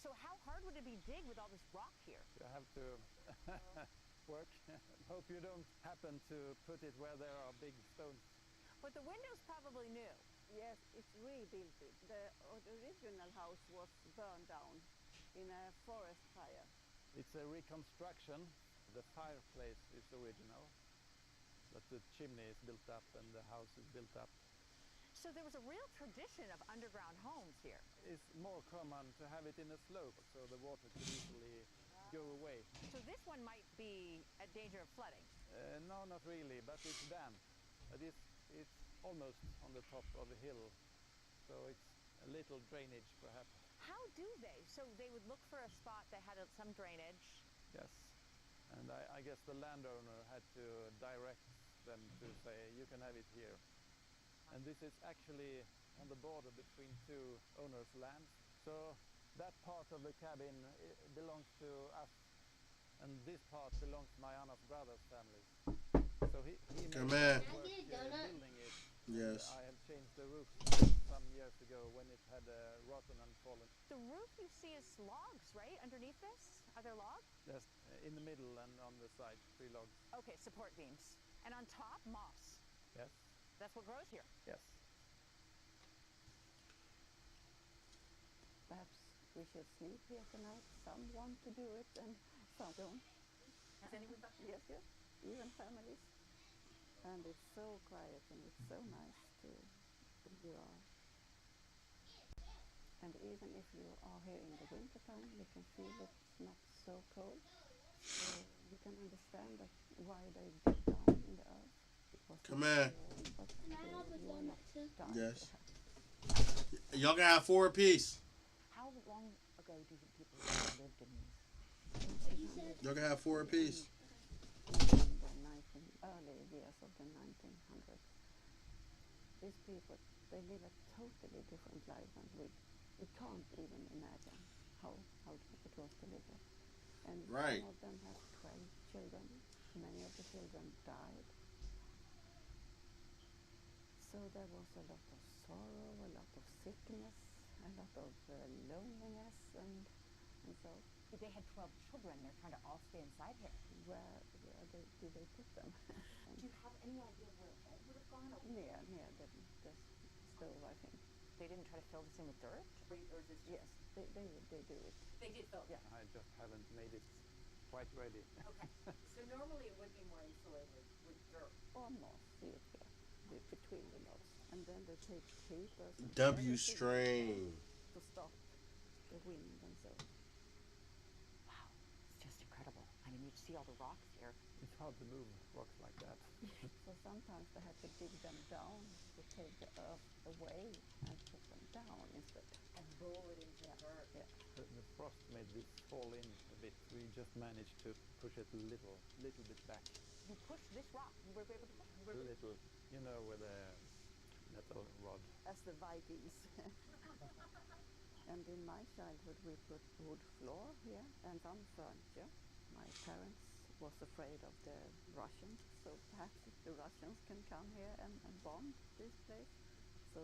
So how hard would it be to dig with all this rock here? You have to work. Hope you don't happen to put it where there are big stones. But the window's probably new. Yes, it's rebuilt. The original house was burned down in a forest fire. It's a reconstruction. The fireplace is original, but the chimney is built up and the house is built up. So there was a real tradition of underground homes here. It's more common to have it in a slope so the water could easily go away. So this one might be at danger of flooding? No, not really, but it's damp. But it's almost on the top of a hill, so it's a little drainage perhaps. How do they? So they would look for a spot that had some drainage? Yes, and I guess the landowner had to direct them to say, you can have it here. And this is actually on the border between two owners' lands. So that part of the cabin belongs to us, and this part belongs to my Anna's brother's family. So he made work building it. Yes. I have changed the roof some years ago when it had rotten and fallen. The roof you see is logs, right? Underneath this? Are there logs? Yes, in the middle and on the side, 3 logs. Okay, support beams. And on top, moss. Yes. That's what grows here? Yes. Perhaps we should sleep here tonight. Some want to do it and some don't. Has anyone done it? Yes, yes. Even families. And it's so quiet and it's so nice to you are. And even if you are here in the winter time, you can feel it's not so cold. So you can understand that why they dig down in the earth. Come in. Yes. Y'all can have 4 apiece. How long ago do you think people lived in these? Y'all can have 4 apiece. In the early years of the 1900s. These people, they live a totally different life than we can't even imagine how it was to live here. And Right. some of them have 12 children. Many of the children died. So there was a lot of sorrow, a lot of sickness, a lot of loneliness, and so. But they had 12 children. They're trying to all stay inside here. Where did they put them? Do you have any idea where all would have gone? Near the stove, I think. They didn't try to fill this in with dirt? Or is this Yes, they do it. They did fill it? Yeah. I just haven't made it quite ready. Okay. So normally it would be more insulated with dirt. Almost, see it here, between the logs. And then they take papers and W everything string. to stop the wind and so. Wow, it's just incredible. I mean, you see all the rocks here. It's hard to move rocks like that. So sometimes they had to dig them down to take the earth away and put them down instead. And roll it into the dirt. Yeah. The frost made this fall in a bit. We just managed to push it a little bit back. You pushed this rock. You were able to push it. A little, with a metal rod. As the Vikings. And in my childhood we put wood floor here and some furniture. My parents was afraid of the Russians, so perhaps the Russians can come here and bomb this place. So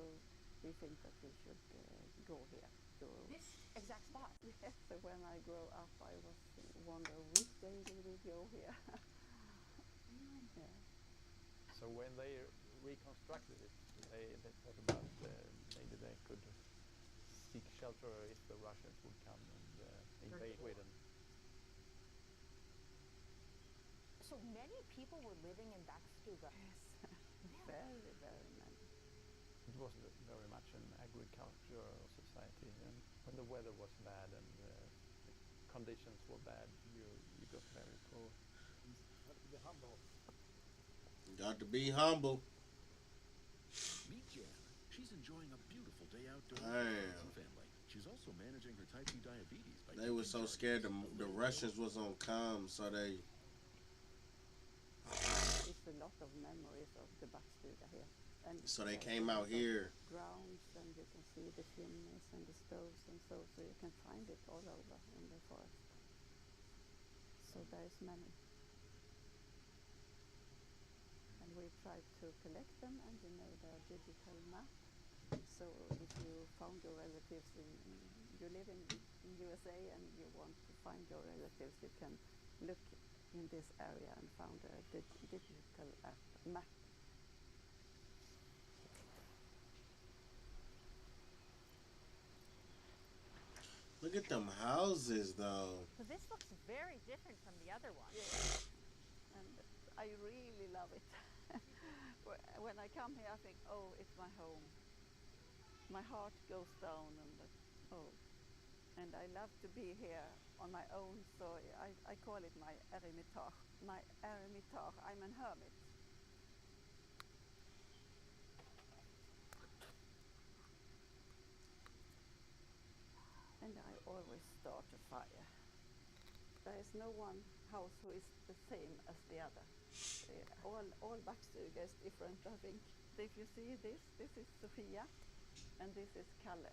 we think that we should go here. This exact spot? Yes, so when I grow up I was wonder which day will we go here. Yeah. So when they reconstructed it, they thought about maybe they could seek shelter if the Russians would come and invade Sweden. So many people were living in Backstuga. Yes, very, very many. It was very much an agricultural society, and when the weather was bad and the conditions were bad, you got very poor. You have to be humble. Got to be humble. Meet Jan. She's enjoying a beautiful day outdoors Damn. with her family. She's also managing her type 2 diabetes. They were so scared the Russians was on comm, so they. It's a lot of memories of the Backstuga here. And So they came out here. Grounds, and you can see the chimneys and the stoves and so you can find it all over in the forest. So there is many. And we tried to collect them, and their digital map. So if you found your relatives you live in USA and you want to find your relatives, you can look in this area and found a digital map. Look at them houses, though. So this looks very different from the other one. Yeah. And I really love it. When I come here, I think, oh, it's my home. My heart goes down, and I love to be here on my own. So I call it my eremitage. My eremitage. I'm a hermit. And I always start a fire. There is no one house who is the same as the other. All Backstuga is different, I think. If you see this is Sofia, and this is Kalle.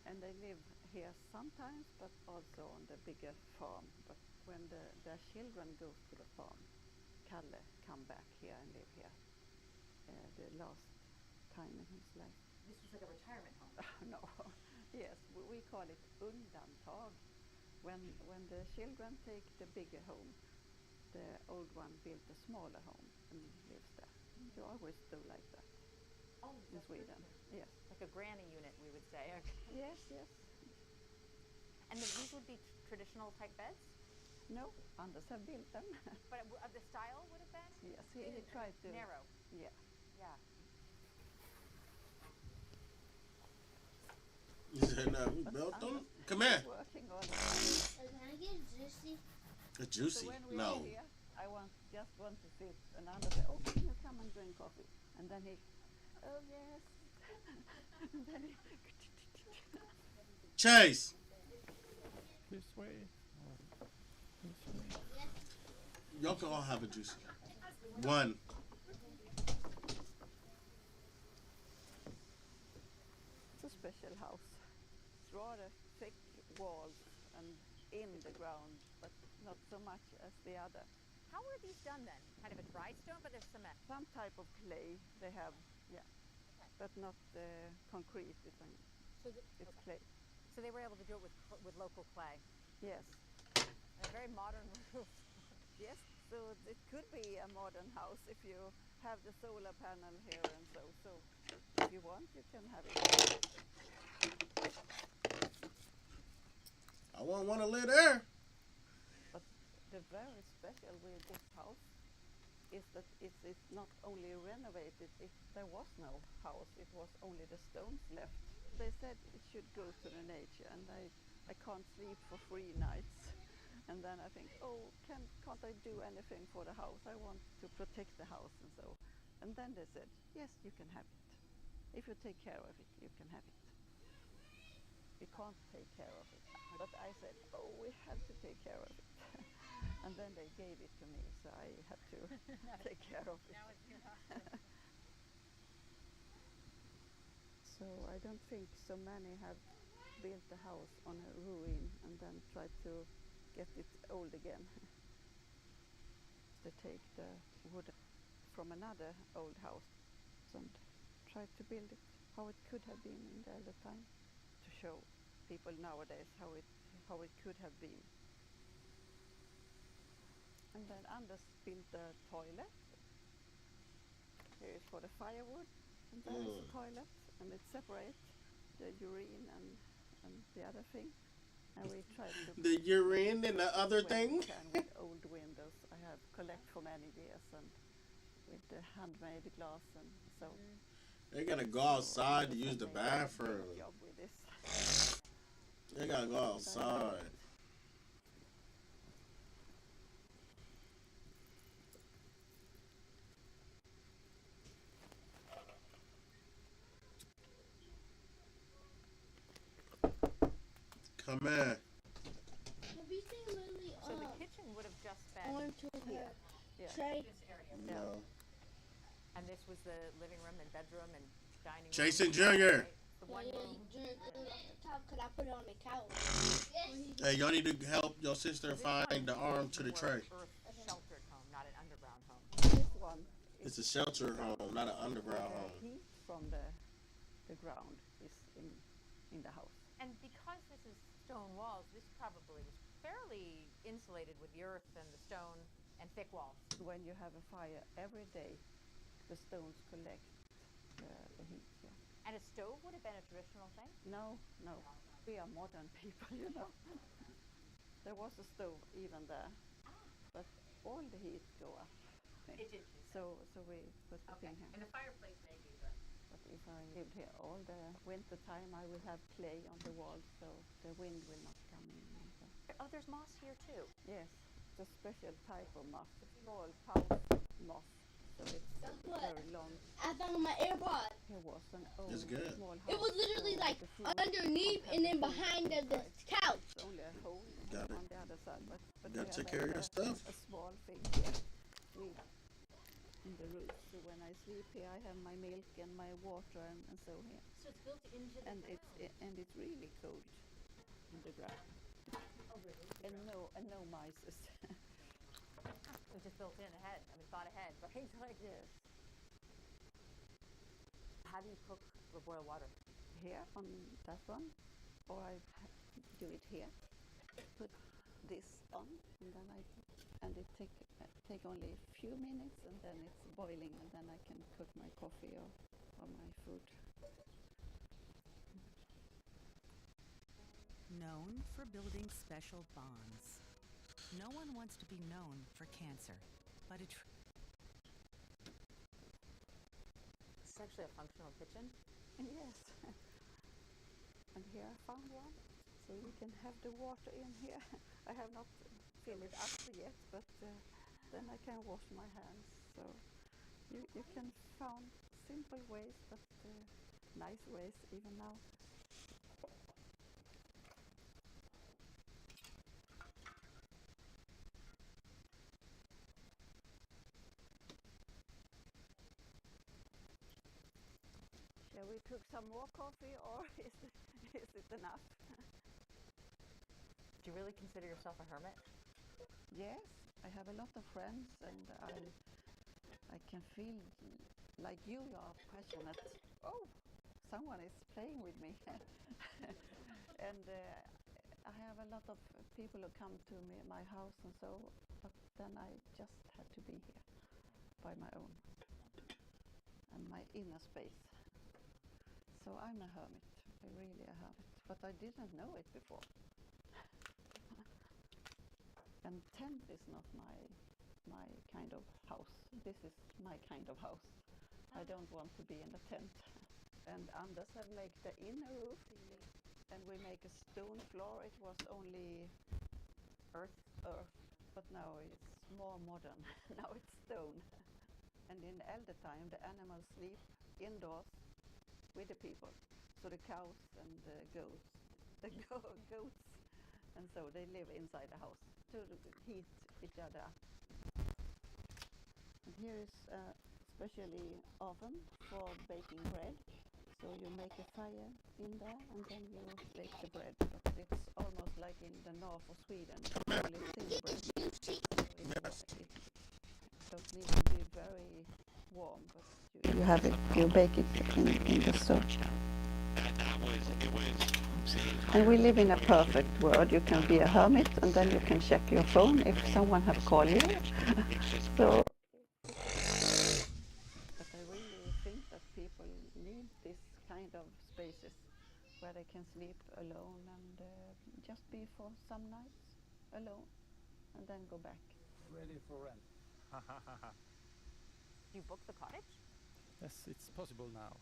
And they live here sometimes, but also on the bigger farm. But when their children go to the farm, Kalle come back here and live here. The last time in his life. This was like a retirement home. No, yes, we call it undantag. When the children take the bigger home, the old one built a smaller home and lives there. You always do like that. Oh, in Sweden. Yes. Like a granny unit, we would say. Yes, yes. And these would be traditional type beds? No, Anders have built them. But the style would have been? Yes, he tried to. Narrow. Yeah. Yeah. You said, no, we built them? Come here. Working on it. Can I get juicy? It's juicy. So when we No. are here, I just want to sit, and Anders said, "Oh, can you come and drink coffee?" And then he, "Oh yes." And then he. Chase. This way. Y'all can all have a juicy. One. It's a special house. It's rather thick walls and in the ground, but not so much as the other. How are these done then? Kind of a dry stone, but there's cement. Some type of clay they have, yeah, but not concrete. It's clay. So they were able to do it with local clay. Yes. A very modern roof. Yes, so it could be a modern house if you have the solar panel here and so. So if you want, you can have it. I wouldn't want to live there. But the very special with this house is that it's not only renovated. If there was no house, it was only the stones left. They said it should go to the nature, and I can't sleep for 3 nights. And then I think, oh, can't I do anything for the house? I want to protect the house and so. And then they said, yes, you can have it. If you take care of it, you can have it. We can't take care of it. But I said, oh, we have to take care of it. And then they gave it to me, so I had to take care of it. Now it's your house. So I don't think so many have built a house on a ruin and then tried to get it old again. They take the wood from another old house and try to build it how it could have been in the other time, to show people nowadays how it could have been. And then Anders built a toilet. Here is for the firewood, and there is a toilet, and it separates the urine and the other thing. And we tried to the urine and the other thing. With old windows I have collected for many years, and with the handmade glass and so. They gotta go outside to use the bathroom. They gotta go outside. Come in. Have you seen Lily? So the kitchen would have just been Going to here. Trey. this area. No. And this was the living room and bedroom and dining room. Jason Jr. The one room. Top, could I put it on the couch? Hey, y'all need to help your sister find the arm to the tray. Sheltered home, not an underground home. This one It's a shelter home, not an underground home. Heat from the ground is in the house. And because this is stone walls, this probably was fairly insulated with the earth and the stone and thick walls. When you have a fire every day, the stones collect the heat. Yeah. And a stove would have been a traditional thing? No. We are modern people, you know. There was a stove even there, but all the heat go up. It did. So we put the thing here. And the fireplace maybe, But if I lived here all the winter time, I will have clay on the walls, so the wind will not come in. Oh, there's moss here too. Yes, it's a special type of moss. It's called house moss. So it's very long. I found my AirPod. Here was an old small house. It was literally like underneath and then behind the couch. It's only a hole Got it. on the other side, but Gotta take care of your stuff. A small thing here. In the roof. So when I sleep here, I have my milk and my water and so here. So it's built into the ground. It's really cold in the ground. Oh, really? And no mice. We just built in ahead. I mean, thought ahead, right? Like yes. How do you cook or boil water? Here on that one, or I do it here. Put this on, and it take only a few minutes, and then it's boiling, and then I can cook my coffee or my food. Known for building special bonds. No one wants to be known for cancer, but It's actually a functional kitchen. Yes. And here I found one, so you can have the water in here. I have not filled it up yet, but then I can wash my hands. So you can find simple ways, but nice ways even now. we took some more coffee, or is it enough? Do you really consider yourself a hermit? Yes, I have a lot of friends, and I can feel like you are passionate. Oh, someone is playing with me. And I have a lot of people who come to my house and so, but then I just had to be here by my own and my inner space. So I'm a hermit, really a hermit, but I didn't know it before. And tent is not my kind of house. This is my kind of house. I don't want to be in a tent. And Anders have made the inner roof, and we make a stone floor. It was only earth, but now it's more modern. Now it's stone. And in the elder time, the animals sleep indoors with the people. So the cows and the goats, and so they live inside the house to heat each other up. And here is especially oven for baking bread. So you make a fire in there and then you bake the bread. But it's almost like in the north of Sweden, only thin bread. So it don't need to be very warm, but you have it, you bake it in the stove. And we live in a perfect world. You can be a hermit and then you can check your phone if someone have called you. So, but I really think that people need this kind of spaces where they can sleep alone and just be for some nights alone and then go back. Ready for rent. Do you book the cottage? Yes, it's possible now.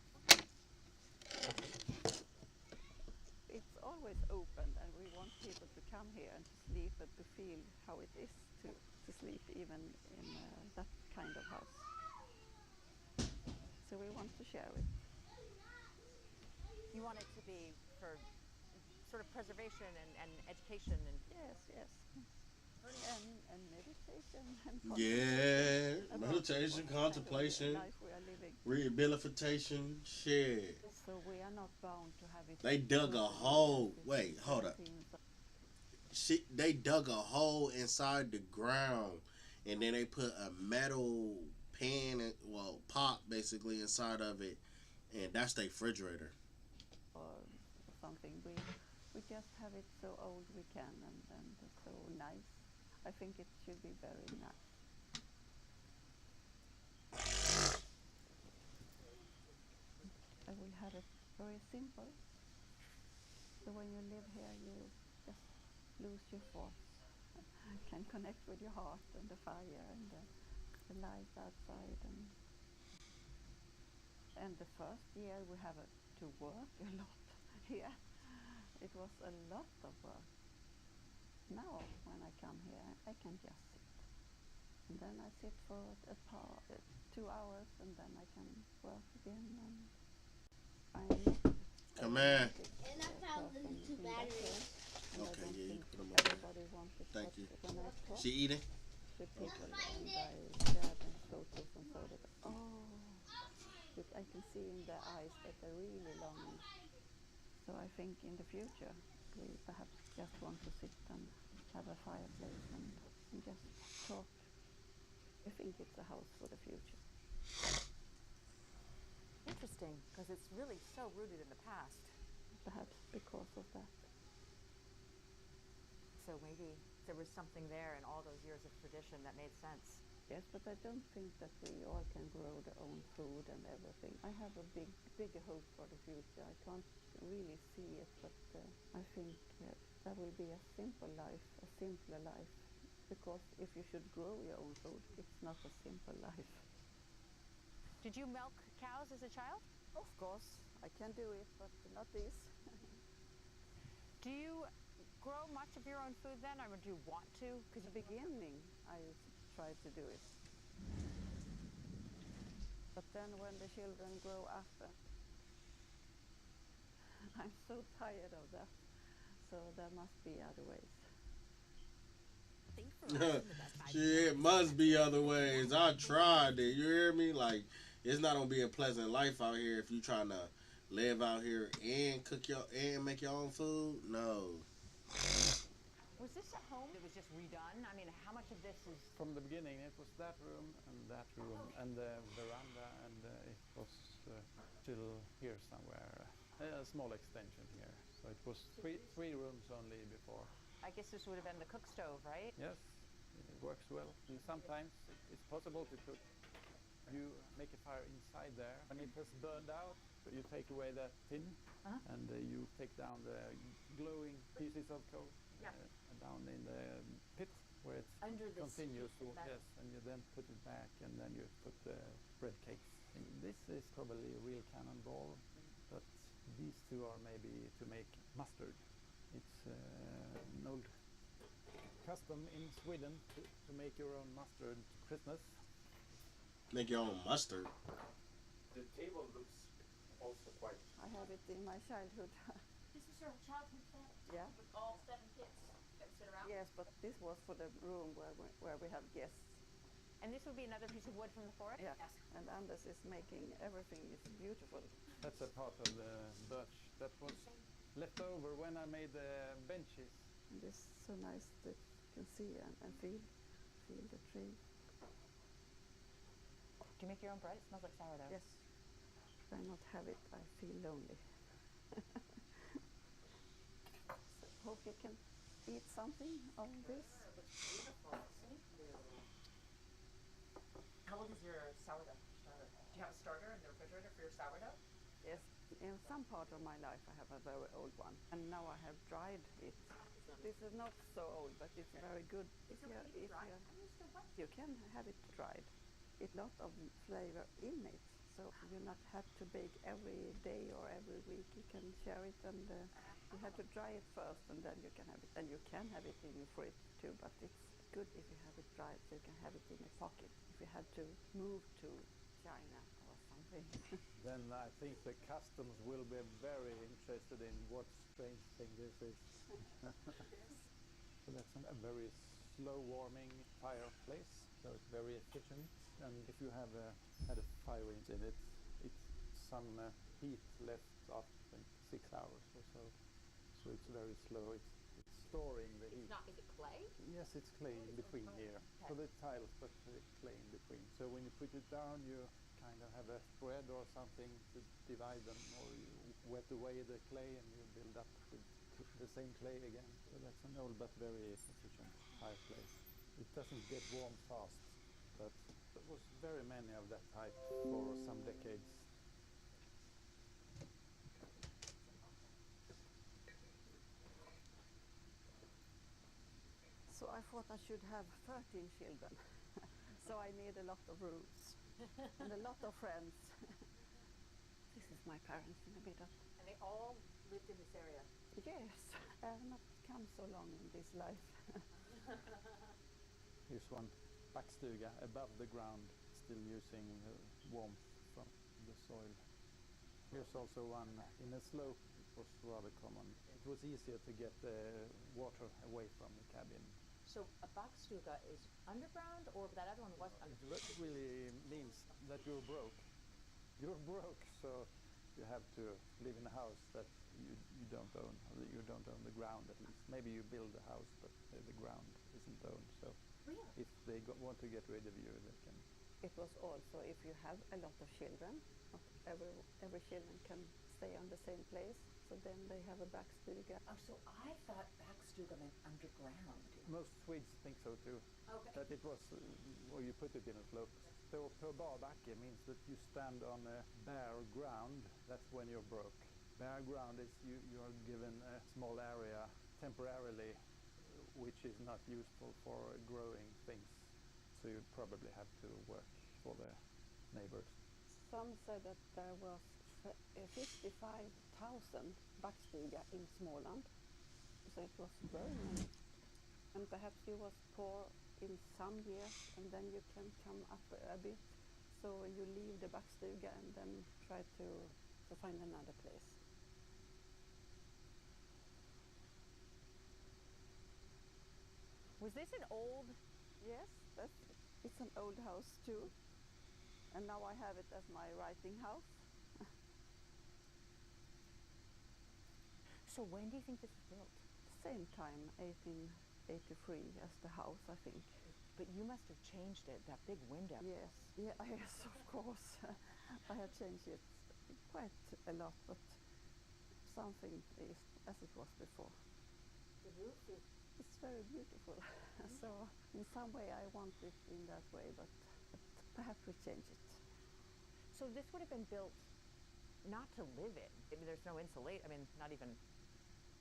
It's always open, and we want people to come here and to sleep and to feel how it is to sleep even in that kind of house. So we want to share it. You want it to be for sort of preservation and education and yes. And meditation and yeah, meditation, contemplation, life we are living. Rehabilitation, shit. So we are not bound to have it. They dug a hole. Wait, hold up. They dug a hole inside the ground, and then they put a metal pan, pot basically inside of it, and that's their refrigerator. Or something. We just have it so old we can, and so nice. I think it should be very nice. I will have it very simple. So when you live here, you just lose your thoughts. Can connect with your heart and the fire and the light outside. And the first year we have to work a lot here. It was a lot of work. Now when I come here, I can just sit. And then I sit for 2 hours, and then I can work again. And come on. And I found the 2 batteries. Okay, yeah, you can put them on. Thank you. She eating? The people and I share them photos and so that, I can see in their eyes that they're really longing. So I think in the future we perhaps just want to sit and have a fireplace and just talk. I think it's a house for the future. interesting, because it's really so rooted in the past. Perhaps because of that. So maybe there was something there in all those years of tradition that made sense. Yes, but I don't think that we all can grow their own food and everything. I have a bigger hope for the future. I can't really see it, but I think there will be a simple life, a simpler life. Because if you should grow your own food, it's not a simple life. Did you milk cows as a child? Of course, I can do it, but not this. Do you grow much of your own food then, or do you want to? Because in the beginning, I tried to do it. But then when the children grow up, I'm so tired of that. So there must be other ways. Shit, must be other ways. I tried it. You hear me? Like, it's not gonna be a pleasant life out here if you trying to live out here and cook your and make your own food? No. Was this a home that was just redone? I mean, how much of this is... From the beginning, it was that room and the veranda, and it was still here somewhere. A small extension here. So it was three rooms only before. I guess this would have been the cook stove, right? Yes, it works well. And sometimes it's possible to cook. You make a fire inside there. When it has burned out, you take away that tin and you take down the glowing pieces of coal down in the pit where it continues to yes, and you then put it back and then you put the bread cakes. And this is probably a real cannonball, but these two are maybe to make mustard. It's an old custom in Sweden to make your own mustard Christmas. Make your own mustard. The table looks also quite... I have it in my childhood. This is your childhood family? Yeah. With all 7 kids that sit around? Yes, but this was for the room where we have guests. And this would be another piece of wood from the forest? Yeah. Yes. And Anders is making everything is beautiful. That's a part of the birch that was left over when I made the benches. And it's so nice that you can see and feel the tree. Do you make your own bread? It smells like sourdough. Yes. If I not have it, I feel lonely. So hope you can eat something of this. Beautiful. Thank you. How old is your sourdough starter? Do you have a starter in the refrigerator for your sourdough? Yes. In some part of my life, I have a very old one, and now I have dried it. This is not so old, but it's very good. It's okay to dry? You can have it dried. It's a lot of flavor in it, so you not have to bake every day or every week. You can share it, and you have to dry it first, and then you can have it. And you can have it in your fridge too, but it's good if you have it dried, so you can have it in your pocket. If you had to move to China or something. Then I think the customs will be very interested in what strange thing this is. So that's a very slow warming fireplace, so it's very efficient. And if you have had a fire in it, it's some heat left after 6 hours or so. So it's very slow. It's storing the heat. Is it clay? Yes, it's clay in between here. Okay. So the tiles, but clay in between. So when you put it down, you kind of have a thread or something to divide them, or you wet away the clay and you build up with the same clay again. So that's an old but very efficient fireplace. It doesn't get warm fast, but there was very many of that type for some decades. So I thought I should have 13 children. So I need a lot of rooms and a lot of friends. This is my parents in the middle. And they all lived in this area? Yes, I have not come so long in this life. Here's one backstuga above the ground, still using warmth from the soil. Here's also one in a slope. It was rather common. It was easier to get the water away from the cabin. So a backstuga is underground, or that other one was underground? It really means that you're broke. You're broke, so you have to live in a house that you don't own, or that you don't own the ground at least. Maybe you build a house, but the ground isn't owned. So really? If they want to get rid of you, they can. It was also if you have a lot of children, not every children can stay on the same place, so then they have a backstuga. Oh, so I thought backstuga meant underground. Most Swedes think so too. Okay. That it was where you put it in a slope. So per barbacke means that you stand on a bare ground. That's when you're broke. Bare ground is you are given a small area temporarily, which is not useful for growing things. So you probably have to work for the neighbors. Some said that there was 55,000 backstuga in Småland. So it was very many. And perhaps you was poor in some years, and then you can come up a bit. So you leave the backstuga and then try to find another place. Was this an old... Yes, it's an old house too. And now I have it as my writing house. So when do you think this was built? Same time, 1883 as the house, I think. But you must have changed it, that big window. Yes, yeah, yes, of course. I have changed it quite a lot, but something is as it was before. The roof is... It's very beautiful. So in some way I want it in that way, but perhaps we change it. So this would have been built not to live in. I mean, there's no insulate. I mean, not even...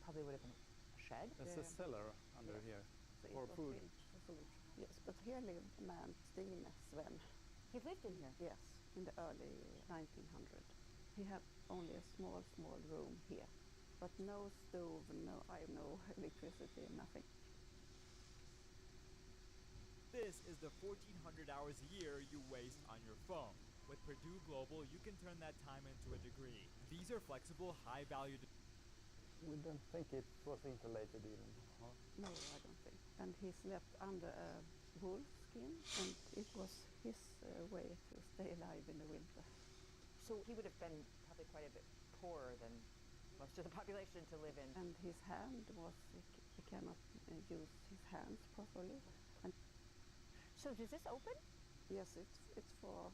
Probably would have been a shed. There's a cellar under here So for it was food. built for food. Yes, but here lived a man, Stine Sven. He lived in here? Yes, in the early 1900. He had only a small room here, but no stove, no electricity, nothing. This is the 1,400 hours a year you waste on your phone. With Purdue Global, you can turn that time into a degree. These are flexible, high-value... We don't think it was insulated even. Huh? No, I don't think. And he slept under a wolf skin, and it was his way to stay alive in the winter. So he would have been probably quite a bit poorer than most of the population to live in. And his hand was, he cannot use his hands properly. And so does this open? Yes, it's for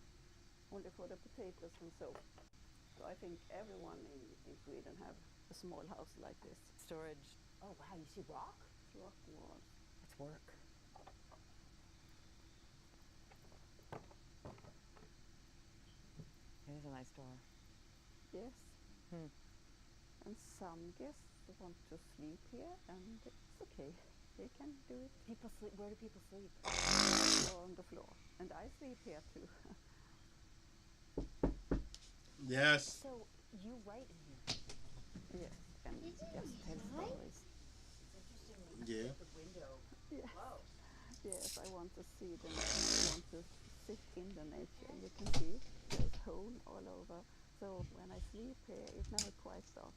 only for the potatoes and so. So I think everyone in Sweden have a small house like this. Storage. Oh wow, you see rock? It's rock walls. It's work. It is a nice door. Yes. And some guests want to sleep here, and it's okay. They can do it. People sleep. Where do people sleep? On the floor. And I sleep here too. Yes. So you write in here? Yes, and just tell stories. Yeah. The window. Yes. Whoa. Yes, I want to see the nature. I want to sit in the nature. You can see there's hole all over. So when I sleep here, it's never quite dark.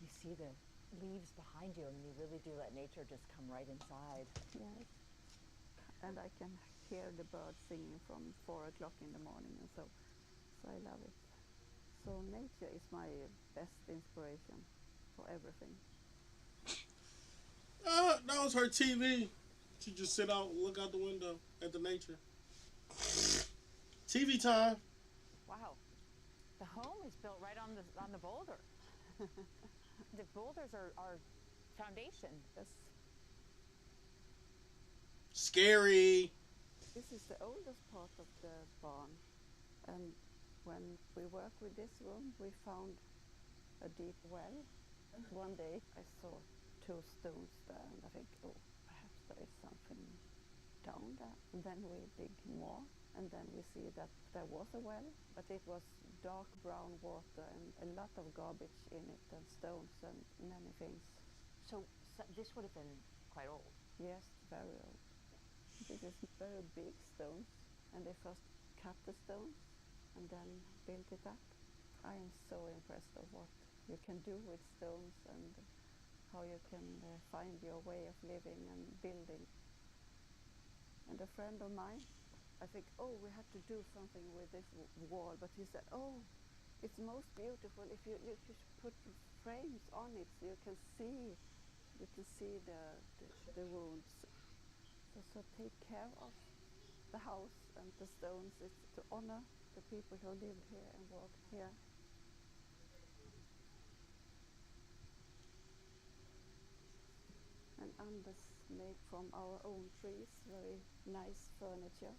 You see the leaves behind you, and you really do let nature just come right inside. Yes. And I can hear the birds singing from 4 o'clock in the morning, and so I love it. So nature is my best inspiration for everything. That was her TV. She just sit out, look out the window at the nature. TV time. Wow. The home is built right on the boulder. The boulders are foundation. Yes. Scary. This is the oldest part of the barn, and when we worked with this room, we found a deep well. One day I saw 2 stones there, and I think, oh, perhaps there is something down there. And then we dig more, and then we see that there was a well, but it was dark brown water and a lot of garbage in it, and stones and many things. So this would have been quite old? Yes, very old. This is very big stones, and they first cut the stones and then built it up. I am so impressed of what you can do with stones and how you can find your way of living and building. And a friend of mine, I think, oh, we have to do something with this wall, but he said, oh, it's most beautiful if you just put frames on it so you can see the wounds. So take care of the house and the stones. It's to honor the people who lived here and worked here. And Anders made from our own trees very nice furniture.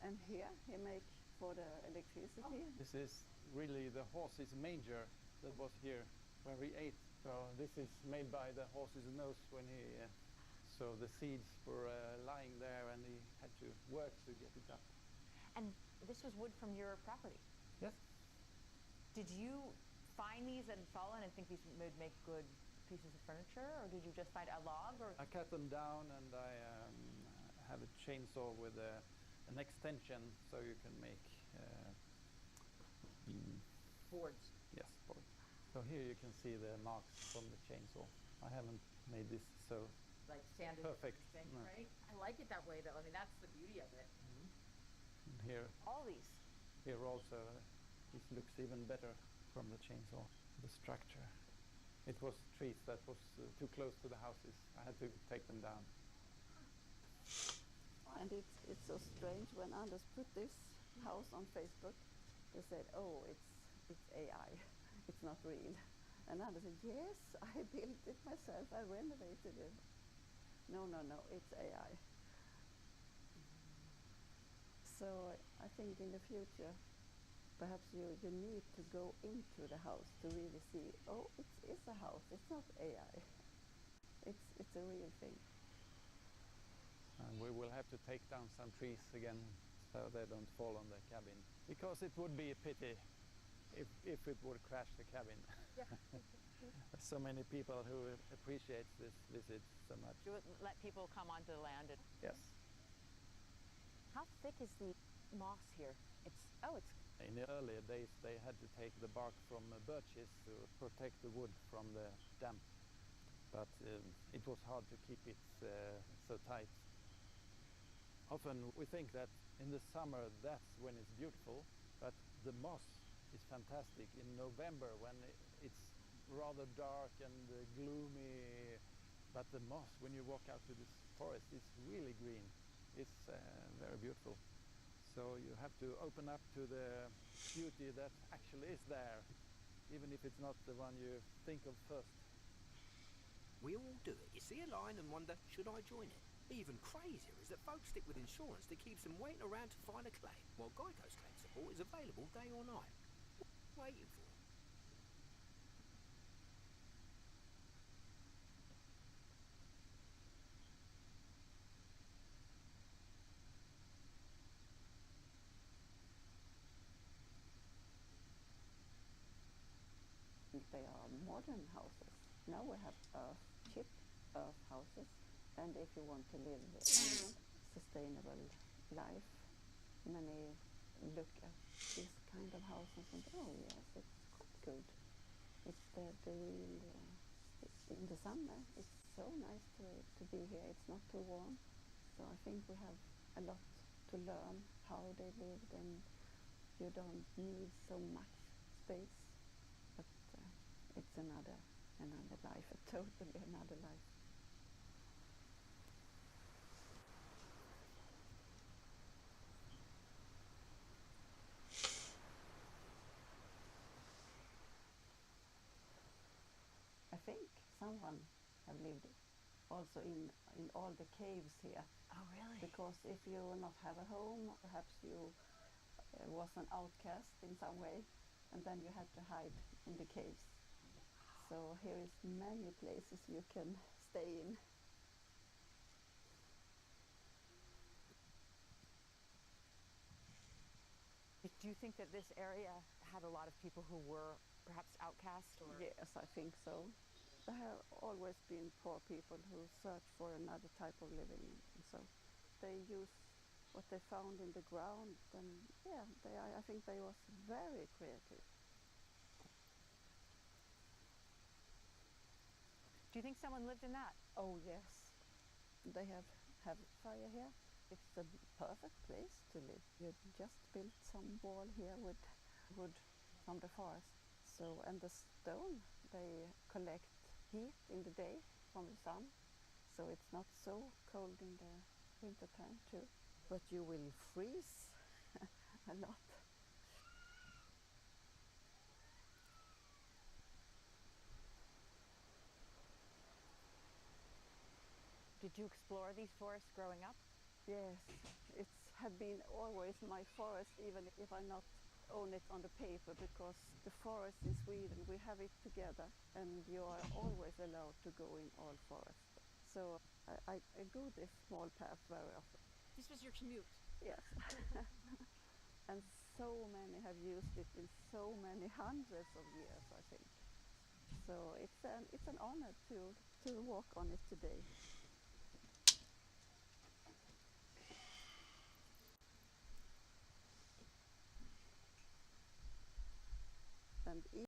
And here he made for the electricity. This is really the horse's manger that was here where we ate. So this is made by the horse's nose when he... So the seeds were lying there, and he had to work to get it up. And this was wood from your property? Yes. Did you find these and fall in and think these would make good pieces of furniture, or did you just find a log? Or I cut them down, and I have a chainsaw with an extension, so you can make boards. Yes, boards. So here you can see the marks from the chainsaw. I haven't made this so like sanded perfect, no. Right? I like it that way, though. I mean, that's the beauty of it. And here, all these. Here also, this looks even better from the chainsaw. The structure. It was trees that was too close to the houses. I had to take them down. And it's so strange when Anders put this house on Facebook. They said, "Oh, it's AI, it's not real." And Anders said, "Yes, I built it myself. I renovated it." No, it's AI. So I think in the future, perhaps you need to go into the house to really see, oh, it's a house. It's not AI. It's a real thing. And we will have to take down some trees again so they don't fall on the cabin. Because it would be a pity if it would crash the cabin. Yeah. So many people who appreciate this visit so much. Do it, let people come onto the land. Yes. How thick is the moss here? It's In the earlier days they had to take the bark from birches to protect the wood from the damp. But it was hard to keep it so tight. Often we think that in the summer that's when it's beautiful, but the moss is fantastic in November when it's rather dark and gloomy, but the moss, when you walk out to this forest, is really green. It's very beautiful. So you have to open up to the beauty that actually is there, even if it's not the one you think of first. We all do it. You see a line and wonder, should I join it? Even crazier is that folks stick with insurance that keeps them waiting around to file a claim, while Geico's claim support is available day or night. What are you waiting for? They are modern houses. Now we have cheap earth houses, and if you want to live a sustainable life, many look at this kind of house and think, oh yes, it's quite good. It's the real, in the summer, it's so nice to be here. It's not too warm. So I think we have a lot to learn how they lived, and you don't need so much space. But it's another life, totally another life. I think someone have lived also in all the caves here. Oh, really? Because if you not have a home, perhaps you was an outcast in some way, and then you had to hide in the caves. So here is many places you can stay in. Do you think that this area had a lot of people who were perhaps outcast? Or? Yes, I think so. There have always been poor people who search for another type of living. So they use what they found in the ground, and yeah, I think they was very creative. Do you think someone lived in that? Oh yes, they have fire here. It's a perfect place to live. You just built some wall here with wood from the forest. So, and the stone, they collect heat in the day from the sun, so it's not so cold in the winter time too. But you will freeze a lot. Did you explore these forests growing up? Yes, it have been always my forest, even if I not own it on the paper, because the forest in Sweden, we have it together, and you are always allowed to go in all forests. So I go this small path very often. This was your commute? Yes. And so many have used it in so many hundreds of years, I think. So it's an honor to walk on it today. And